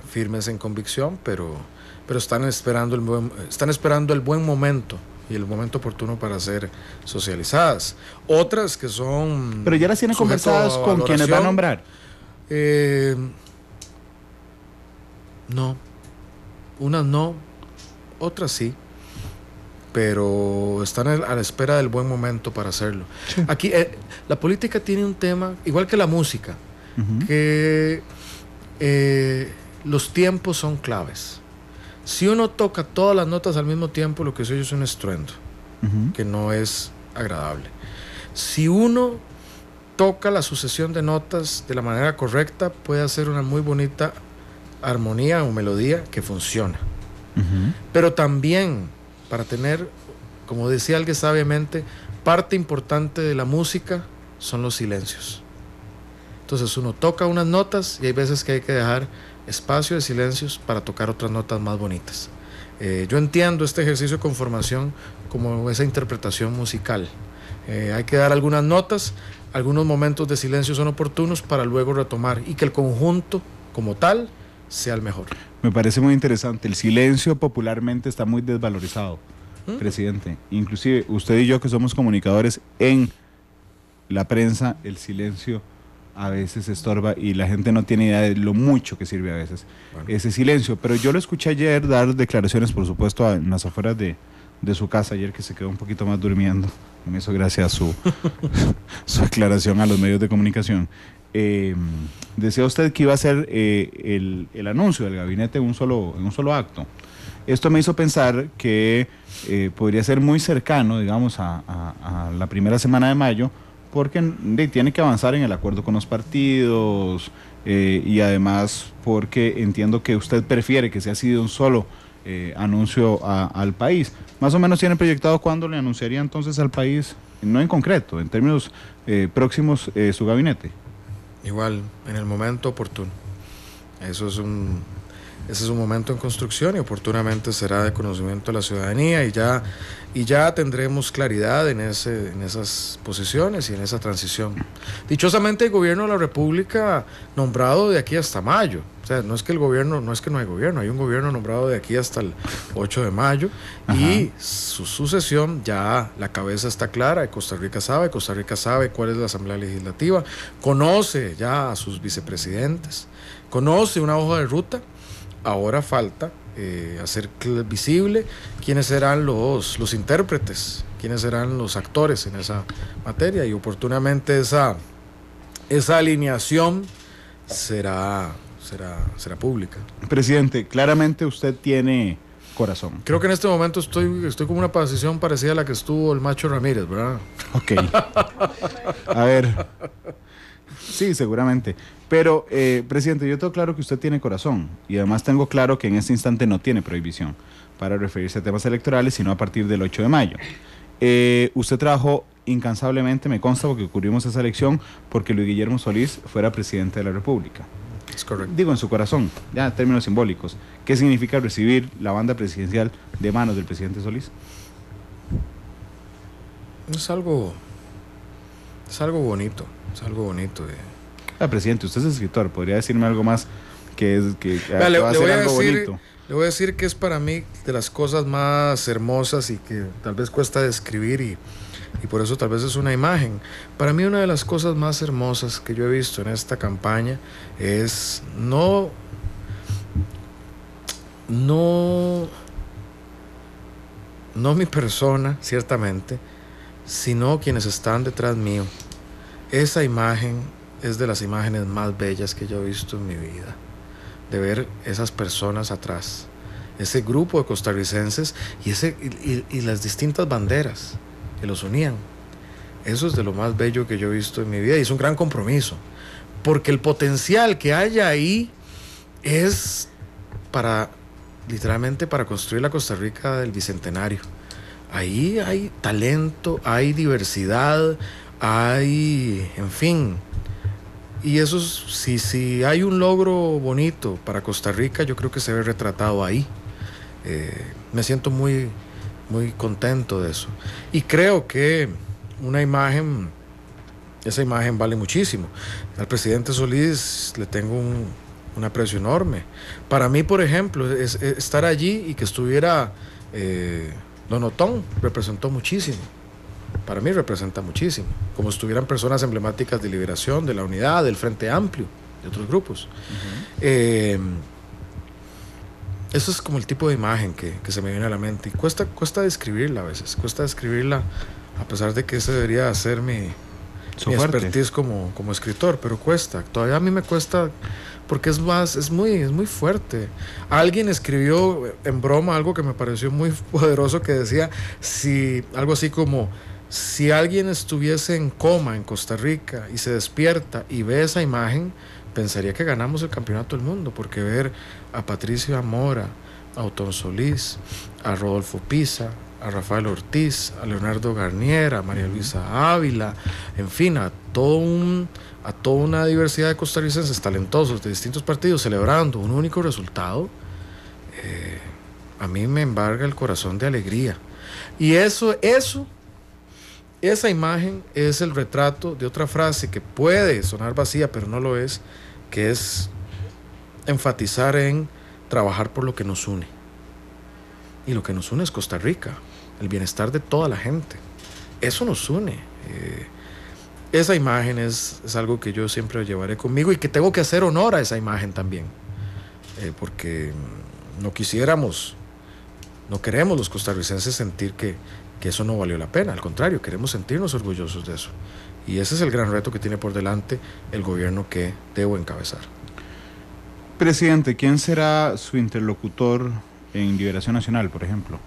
firmes en convicción, pero están esperando el buen momento y el momento oportuno para ser socializadas. Otras que son... Pero ya las tienen conversadas con quienes va a nombrar. No. Unas no, otras sí. Pero están a la espera del buen momento para hacerlo. Sí. Aquí la política tiene un tema, igual que la música, que los tiempos son claves. Si uno toca todas las notas al mismo tiempo, lo que se oye es un estruendo, que no es agradable. Si uno toca la sucesión de notas de la manera correcta, puede hacer una muy bonita armonía o melodía que funciona. Pero también, para tener, como decía alguien sabiamente, parte importante de la música son los silencios. Entonces uno toca unas notas y hay veces que hay que dejar espacio de silencios para tocar otras notas más bonitas. Yo entiendo este ejercicio de conformación como esa interpretación musical. Hay que dar algunas notas, algunos momentos de silencio son oportunos para luego retomar y que el conjunto como tal sea el mejor. Me parece muy interesante. El silencio popularmente está muy desvalorizado, presidente. Inclusive usted y yo, que somos comunicadores en la prensa, el silencio a veces estorba y la gente no tiene idea de lo mucho que sirve a veces ese silencio. Pero yo lo escuché ayer dar declaraciones, por supuesto, en las afueras de de su casa ayer, que se quedó un poquito más durmiendo. Me hizo gracia su aclaración a los medios de comunicación. Decía usted que iba a hacer el anuncio del gabinete en un solo acto. Esto me hizo pensar que podría ser muy cercano, digamos, a la primera semana de mayo, porque tiene que avanzar en el acuerdo con los partidos y además porque entiendo que usted prefiere que sea así de un solo anuncio al país. Más o menos tiene proyectado cuándo le anunciaría entonces al país, no en concreto, en términos próximos, su gabinete. Igual, en el momento oportuno. Ese es un momento en construcción y oportunamente será de conocimiento de la ciudadanía y ya tendremos claridad en esas posiciones y en esa transición. Dichosamente el gobierno de la República nombrado de aquí hasta mayo. O sea, no es que no hay gobierno, hay un gobierno nombrado de aquí hasta el 8 de mayo. Ajá. Y su sucesión ya la cabeza está clara, Costa Rica sabe cuál es la Asamblea Legislativa, conoce ya a sus vicepresidentes, conoce una hoja de ruta. Ahora falta hacer visible quiénes serán los intérpretes, quiénes serán los actores en esa materia y oportunamente esa alineación será pública. Presidente, claramente usted tiene corazón. Creo que en este momento estoy con una posición parecida a la que estuvo el Macho Ramírez, ¿verdad? Ok. A ver. Sí, seguramente. Pero, presidente, yo tengo claro que usted tiene corazón y además tengo claro que en este instante no tiene prohibición para referirse a temas electorales, sino a partir del 8 de mayo. Usted trabajó incansablemente, me consta, porque cubrimos esa elección, porque Luis Guillermo Solís fuera presidente de la República. Es correcto. Digo, en su corazón, ya en términos simbólicos. ¿Qué significa recibir la banda presidencial de manos del presidente Solís? Es algo bonito. Es algo bonito. Presidente, usted es escritor, ¿podría decirme algo más que le va a ser algo bonito? Le voy a decir que es para mí de las cosas más hermosas y que tal vez cuesta describir y por eso tal vez es una imagen. Para mí una de las cosas más hermosas que yo he visto en esta campaña es no mi persona, ciertamente, sino quienes están detrás mío. Esa imagen es de las imágenes más bellas que yo he visto en mi vida, de ver esas personas atrás, ese grupo de costarricenses y las distintas banderas que los unían. Eso es de lo más bello que yo he visto en mi vida y es un gran compromiso, porque el potencial que hay ahí es literalmente para construir la Costa Rica del Bicentenario. Ahí hay talento, hay diversidad, en fin, y eso, si hay un logro bonito para Costa Rica, yo creo que se ve retratado ahí. Me siento muy, muy contento de eso y creo que esa imagen vale muchísimo. Al presidente Solís le tengo un aprecio enorme. Para mí, por ejemplo, estar allí y que estuviera Don Otón representó muchísimo. Para mí representa muchísimo, como estuvieran personas emblemáticas de Liberación, de la Unidad, del Frente Amplio, de otros grupos. Uh-huh. Eso es como el tipo de imagen que se me viene a la mente y cuesta describirla a veces, a pesar de que ese debería ser mi expertise como escritor, pero todavía a mí me cuesta porque es muy fuerte. Alguien escribió en broma algo que me pareció muy poderoso que decía, algo así como: si alguien estuviese en coma en Costa Rica y se despierta y ve esa imagen, pensaría que ganamos el campeonato del mundo, porque ver a Patricio Amora, a Otón Solís, a Rodolfo Pisa, a Rafael Ortiz, a Leonardo Garnier, a María Luisa Ávila, en fin, a toda una diversidad de costarricenses talentosos de distintos partidos celebrando un único resultado, a mí me embarga el corazón de alegría. Y esa imagen es el retrato de otra frase que puede sonar vacía, pero no lo es, que es enfatizar en trabajar por lo que nos une. Y lo que nos une es Costa Rica, el bienestar de toda la gente. Eso nos une. Esa imagen es algo que yo siempre llevaré conmigo y que tengo que hacer honor a esa imagen también. Porque no quisiéramos no queremos los costarricenses sentir que eso no valió la pena, al contrario, queremos sentirnos orgullosos de eso. Y ese es el gran reto que tiene por delante el gobierno que debo encabezar. Presidente, ¿quién será su interlocutor en Liberación Nacional, por ejemplo?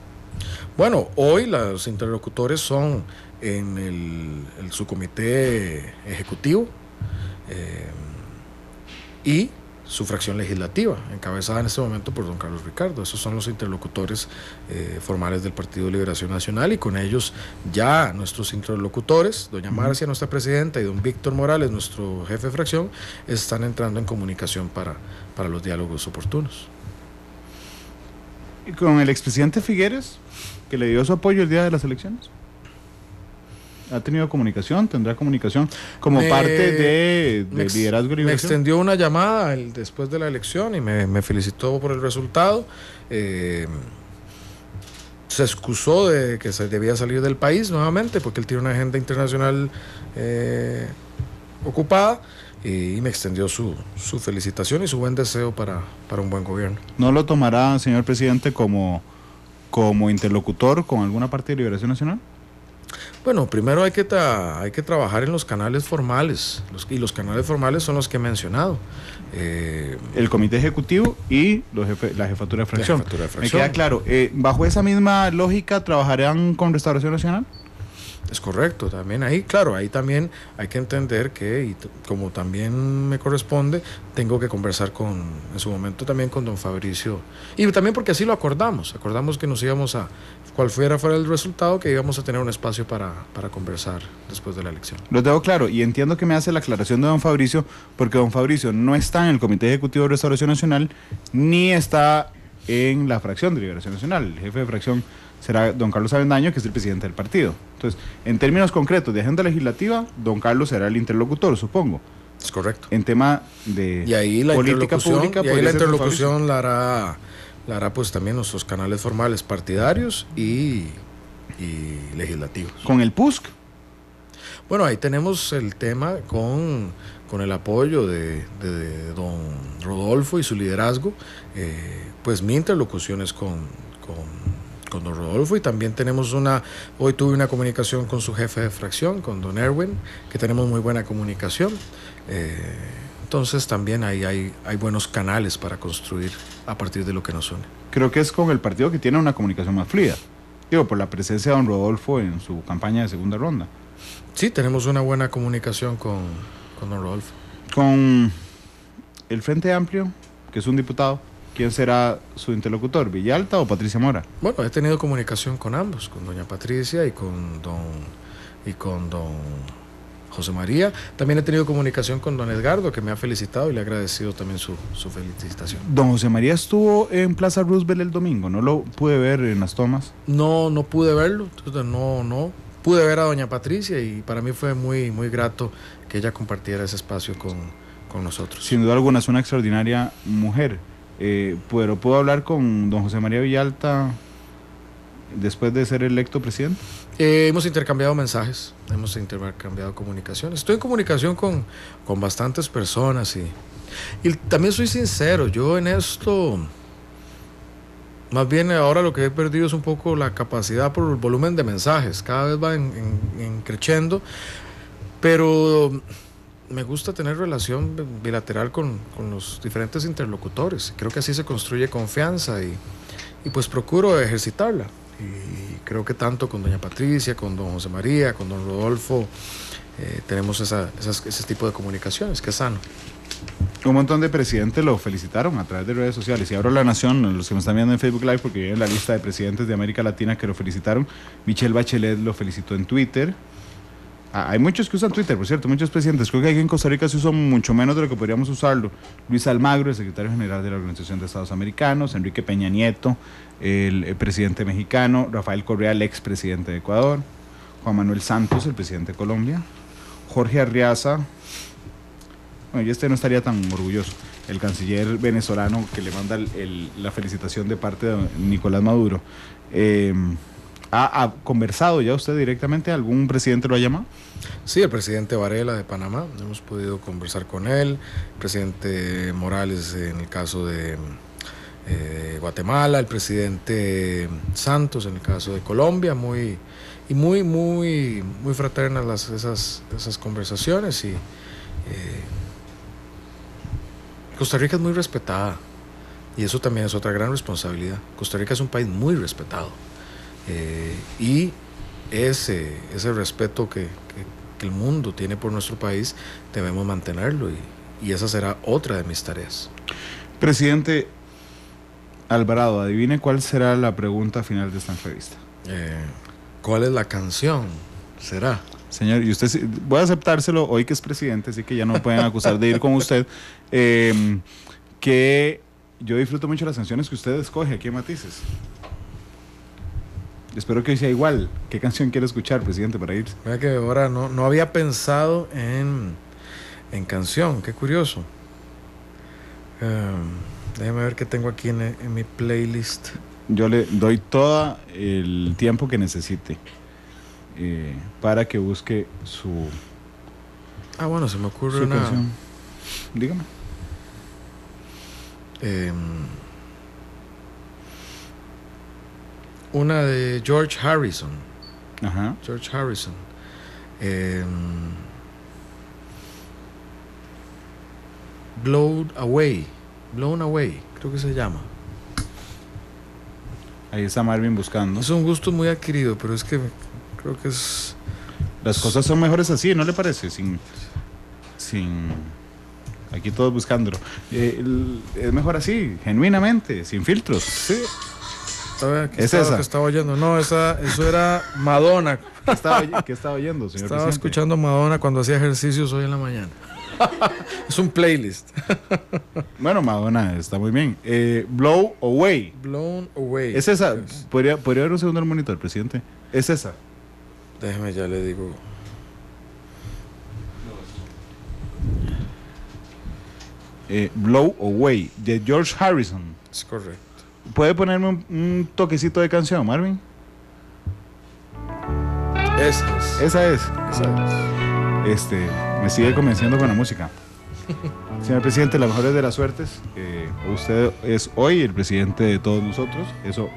Bueno, hoy los interlocutores son en el subcomité ejecutivo y su fracción legislativa, encabezada en este momento por don Carlos Ricardo. Esos son los interlocutores formales del Partido de Liberación Nacional, y con ellos ya nuestros interlocutores, doña Marcia, nuestra presidenta, y don Víctor Morales, nuestro jefe de fracción, están entrando en comunicación para los diálogos oportunos. ¿Y con el expresidente Figueres, que le dio su apoyo el día de las elecciones? ¿Ha tenido comunicación? ¿Tendrá comunicación como parte de liderazgo y liberación? Me extendió una llamada después de la elección y me felicitó por el resultado. Se excusó de que se debía salir del país nuevamente porque él tiene una agenda internacional ocupada, y me extendió su felicitación y su buen deseo para un buen gobierno. ¿No lo tomará, señor presidente, como interlocutor con alguna parte de Liberación Nacional? Bueno, primero hay que trabajar en los canales formales, y los canales formales son los que he mencionado. El comité ejecutivo y la jefatura de fracción. Me queda claro. ¿Bajo esa misma lógica trabajarán con Restauración Nacional? Es correcto, también ahí, claro, ahí también hay que entender que, y como también me corresponde, tengo que conversar en su momento también con don Fabricio, y también porque así lo acordamos que nos íbamos cual fuera el resultado, que íbamos a tener un espacio para conversar después de la elección. Lo tengo claro, y entiendo que me hace la aclaración de don Fabricio, porque don Fabricio no está en el Comité Ejecutivo de Restauración Nacional, ni está en la fracción de Liberación Nacional. El jefe de fracción será don Carlos Avendaño, que es el presidente del partido. Entonces, en términos concretos de agenda legislativa, don Carlos será el interlocutor, supongo. Es correcto. En tema de política pública, y ahí la interlocución la hará pues también nuestros canales formales partidarios y legislativos. ¿Con el PUSC? Bueno, ahí tenemos el tema con el apoyo de don Rodolfo y su liderazgo. Pues mi interlocución es con don Rodolfo, y también tenemos hoy tuve una comunicación con su jefe de fracción, con don Erwin, que tenemos muy buena comunicación. Entonces también ahí hay buenos canales para construir a partir de lo que nos une. Creo que es con el partido que tiene una comunicación más fluida, por la presencia de don Rodolfo en su campaña de segunda ronda. Sí, tenemos una buena comunicación con don Rodolfo. Con el Frente Amplio, que es un diputado, ¿quién será su interlocutor, Villalta o Patricia Mora? Bueno, he tenido comunicación con ambos, con doña Patricia y con don José María. También he tenido comunicación con don Edgardo, que me ha felicitado y le he agradecido también su felicitación. Don José María estuvo en Plaza Roosevelt el domingo, ¿no lo pude ver en las tomas? No pude verlo, entonces no pude ver a doña Patricia, y para mí fue muy, muy grato que ella compartiera ese espacio con nosotros. Sin duda alguna es una extraordinaria mujer. Pero ¿puedo hablar con don José María Villalta después de ser electo presidente? Hemos intercambiado mensajes, hemos intercambiado comunicaciones. Estoy en comunicación con bastantes personas, y también soy sincero, yo en esto, más bien ahora lo que he perdido es un poco la capacidad por el volumen de mensajes, cada vez va en creciendo, pero me gusta tener relación bilateral con los diferentes interlocutores. Creo que así se construye confianza, y pues procuro ejercitarla. Y creo que tanto con doña Patricia, con don José María, con don Rodolfo, tenemos ese tipo de comunicaciones, que es sano. Un montón de presidentes lo felicitaron a través de redes sociales. Y ahora La Nación, los que me están viendo en Facebook Live, porque viene en la lista de presidentes de América Latina que lo felicitaron. Michelle Bachelet lo felicitó en Twitter. Hay muchos que usan Twitter, por cierto, muchos presidentes. Creo que aquí en Costa Rica se usa mucho menos de lo que podríamos usarlo. Luis Almagro, el secretario general de la Organización de Estados Americanos, Enrique Peña Nieto, el presidente mexicano, Rafael Correa, el expresidente de Ecuador, Juan Manuel Santos, el presidente de Colombia, Jorge Arriaza, bueno, y este no estaría tan orgulloso, el canciller venezolano, que le manda la felicitación de parte de Nicolás Maduro. ¿Ha conversado ya usted directamente? ¿Algún presidente lo ha llamado? Sí, el presidente Varela de Panamá, hemos podido conversar con él, el presidente Morales en el caso de Guatemala, el presidente Santos en el caso de Colombia, muy fraternas esas conversaciones, y Costa Rica es muy respetada, y eso también es otra gran responsabilidad. Costa Rica es un país muy respetado, y ese respeto que el mundo tiene por nuestro país debemos mantenerlo, y esa será otra de mis tareas. Presidente Alvarado, adivine cuál será la pregunta final de esta entrevista. ¿Cuál es la canción? ¿Será? Señor, y usted, voy a aceptárselo hoy que es presidente, así que ya no me pueden acusar de ir con usted, que yo disfruto mucho las canciones que usted escoge aquí en Matices. Espero que hoy sea igual. ¿Qué canción quiere escuchar, presidente, para irse? Mira que ahora no había pensado en canción, qué curioso. Déjeme ver qué tengo aquí en mi playlist. Yo le doy todo el tiempo que necesite para que busque su... Bueno, se me ocurre una canción. Dígame. Una de George Harrison. Ajá. George Harrison. Blown Away, creo que se llama. Ahí está Marvin buscando. Es un gusto muy adquirido, pero es que creo que es... Las cosas son mejores así, ¿no le parece? Sin aquí todos buscándolo. Es mejor así, genuinamente, sin filtros. Sí. ¿Es esa? Que estaba oyendo. No, eso era Madonna. ¿Qué estaba oyendo, señor Estaba presidente? escuchando Madonna cuando hacía ejercicios hoy en la mañana. Es un playlist. Bueno, Madonna está muy bien. Blown Away. Blown Away. ¿Es esa? ¿Podría ver un segundo el monitor, presidente? ¿Es esa? Déjeme, ya le digo. Blown Away, de George Harrison. Es correcto. ¿Puede ponerme un toquecito de canción, Marvin? Esa es. Me sigue convenciendo con la música. Señor presidente, la mejor de las suertes. Usted es hoy el presidente de todos nosotros. Eso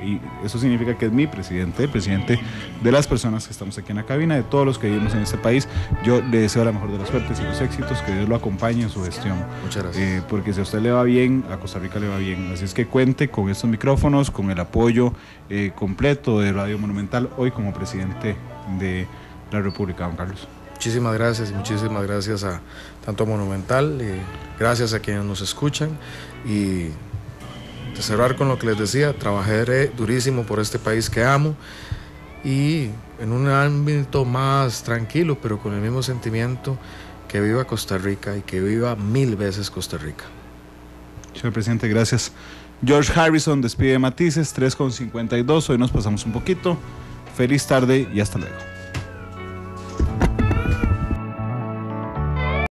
significa que es mi presidente, el presidente de las personas que estamos aquí en la cabina, de todos los que vivimos en este país. Yo le deseo la mejor de las suertes y los éxitos, que Dios lo acompañe en su gestión. Muchas gracias. Porque si a usted le va bien, a Costa Rica le va bien. Así es que cuente con estos micrófonos, con el apoyo completo de Radio Monumental, hoy como presidente de la República, don Carlos. Muchísimas gracias, y muchísimas gracias a tanto a Monumental, gracias a quienes nos escuchan, y de cerrar con lo que les decía, trabajaré durísimo por este país que amo, y en un ámbito más tranquilo, pero con el mismo sentimiento, que viva Costa Rica y que viva 1000 veces Costa Rica. Señor presidente, gracias. George Harrison despide Matices, 3:52, hoy nos pasamos un poquito. Feliz tarde y hasta luego.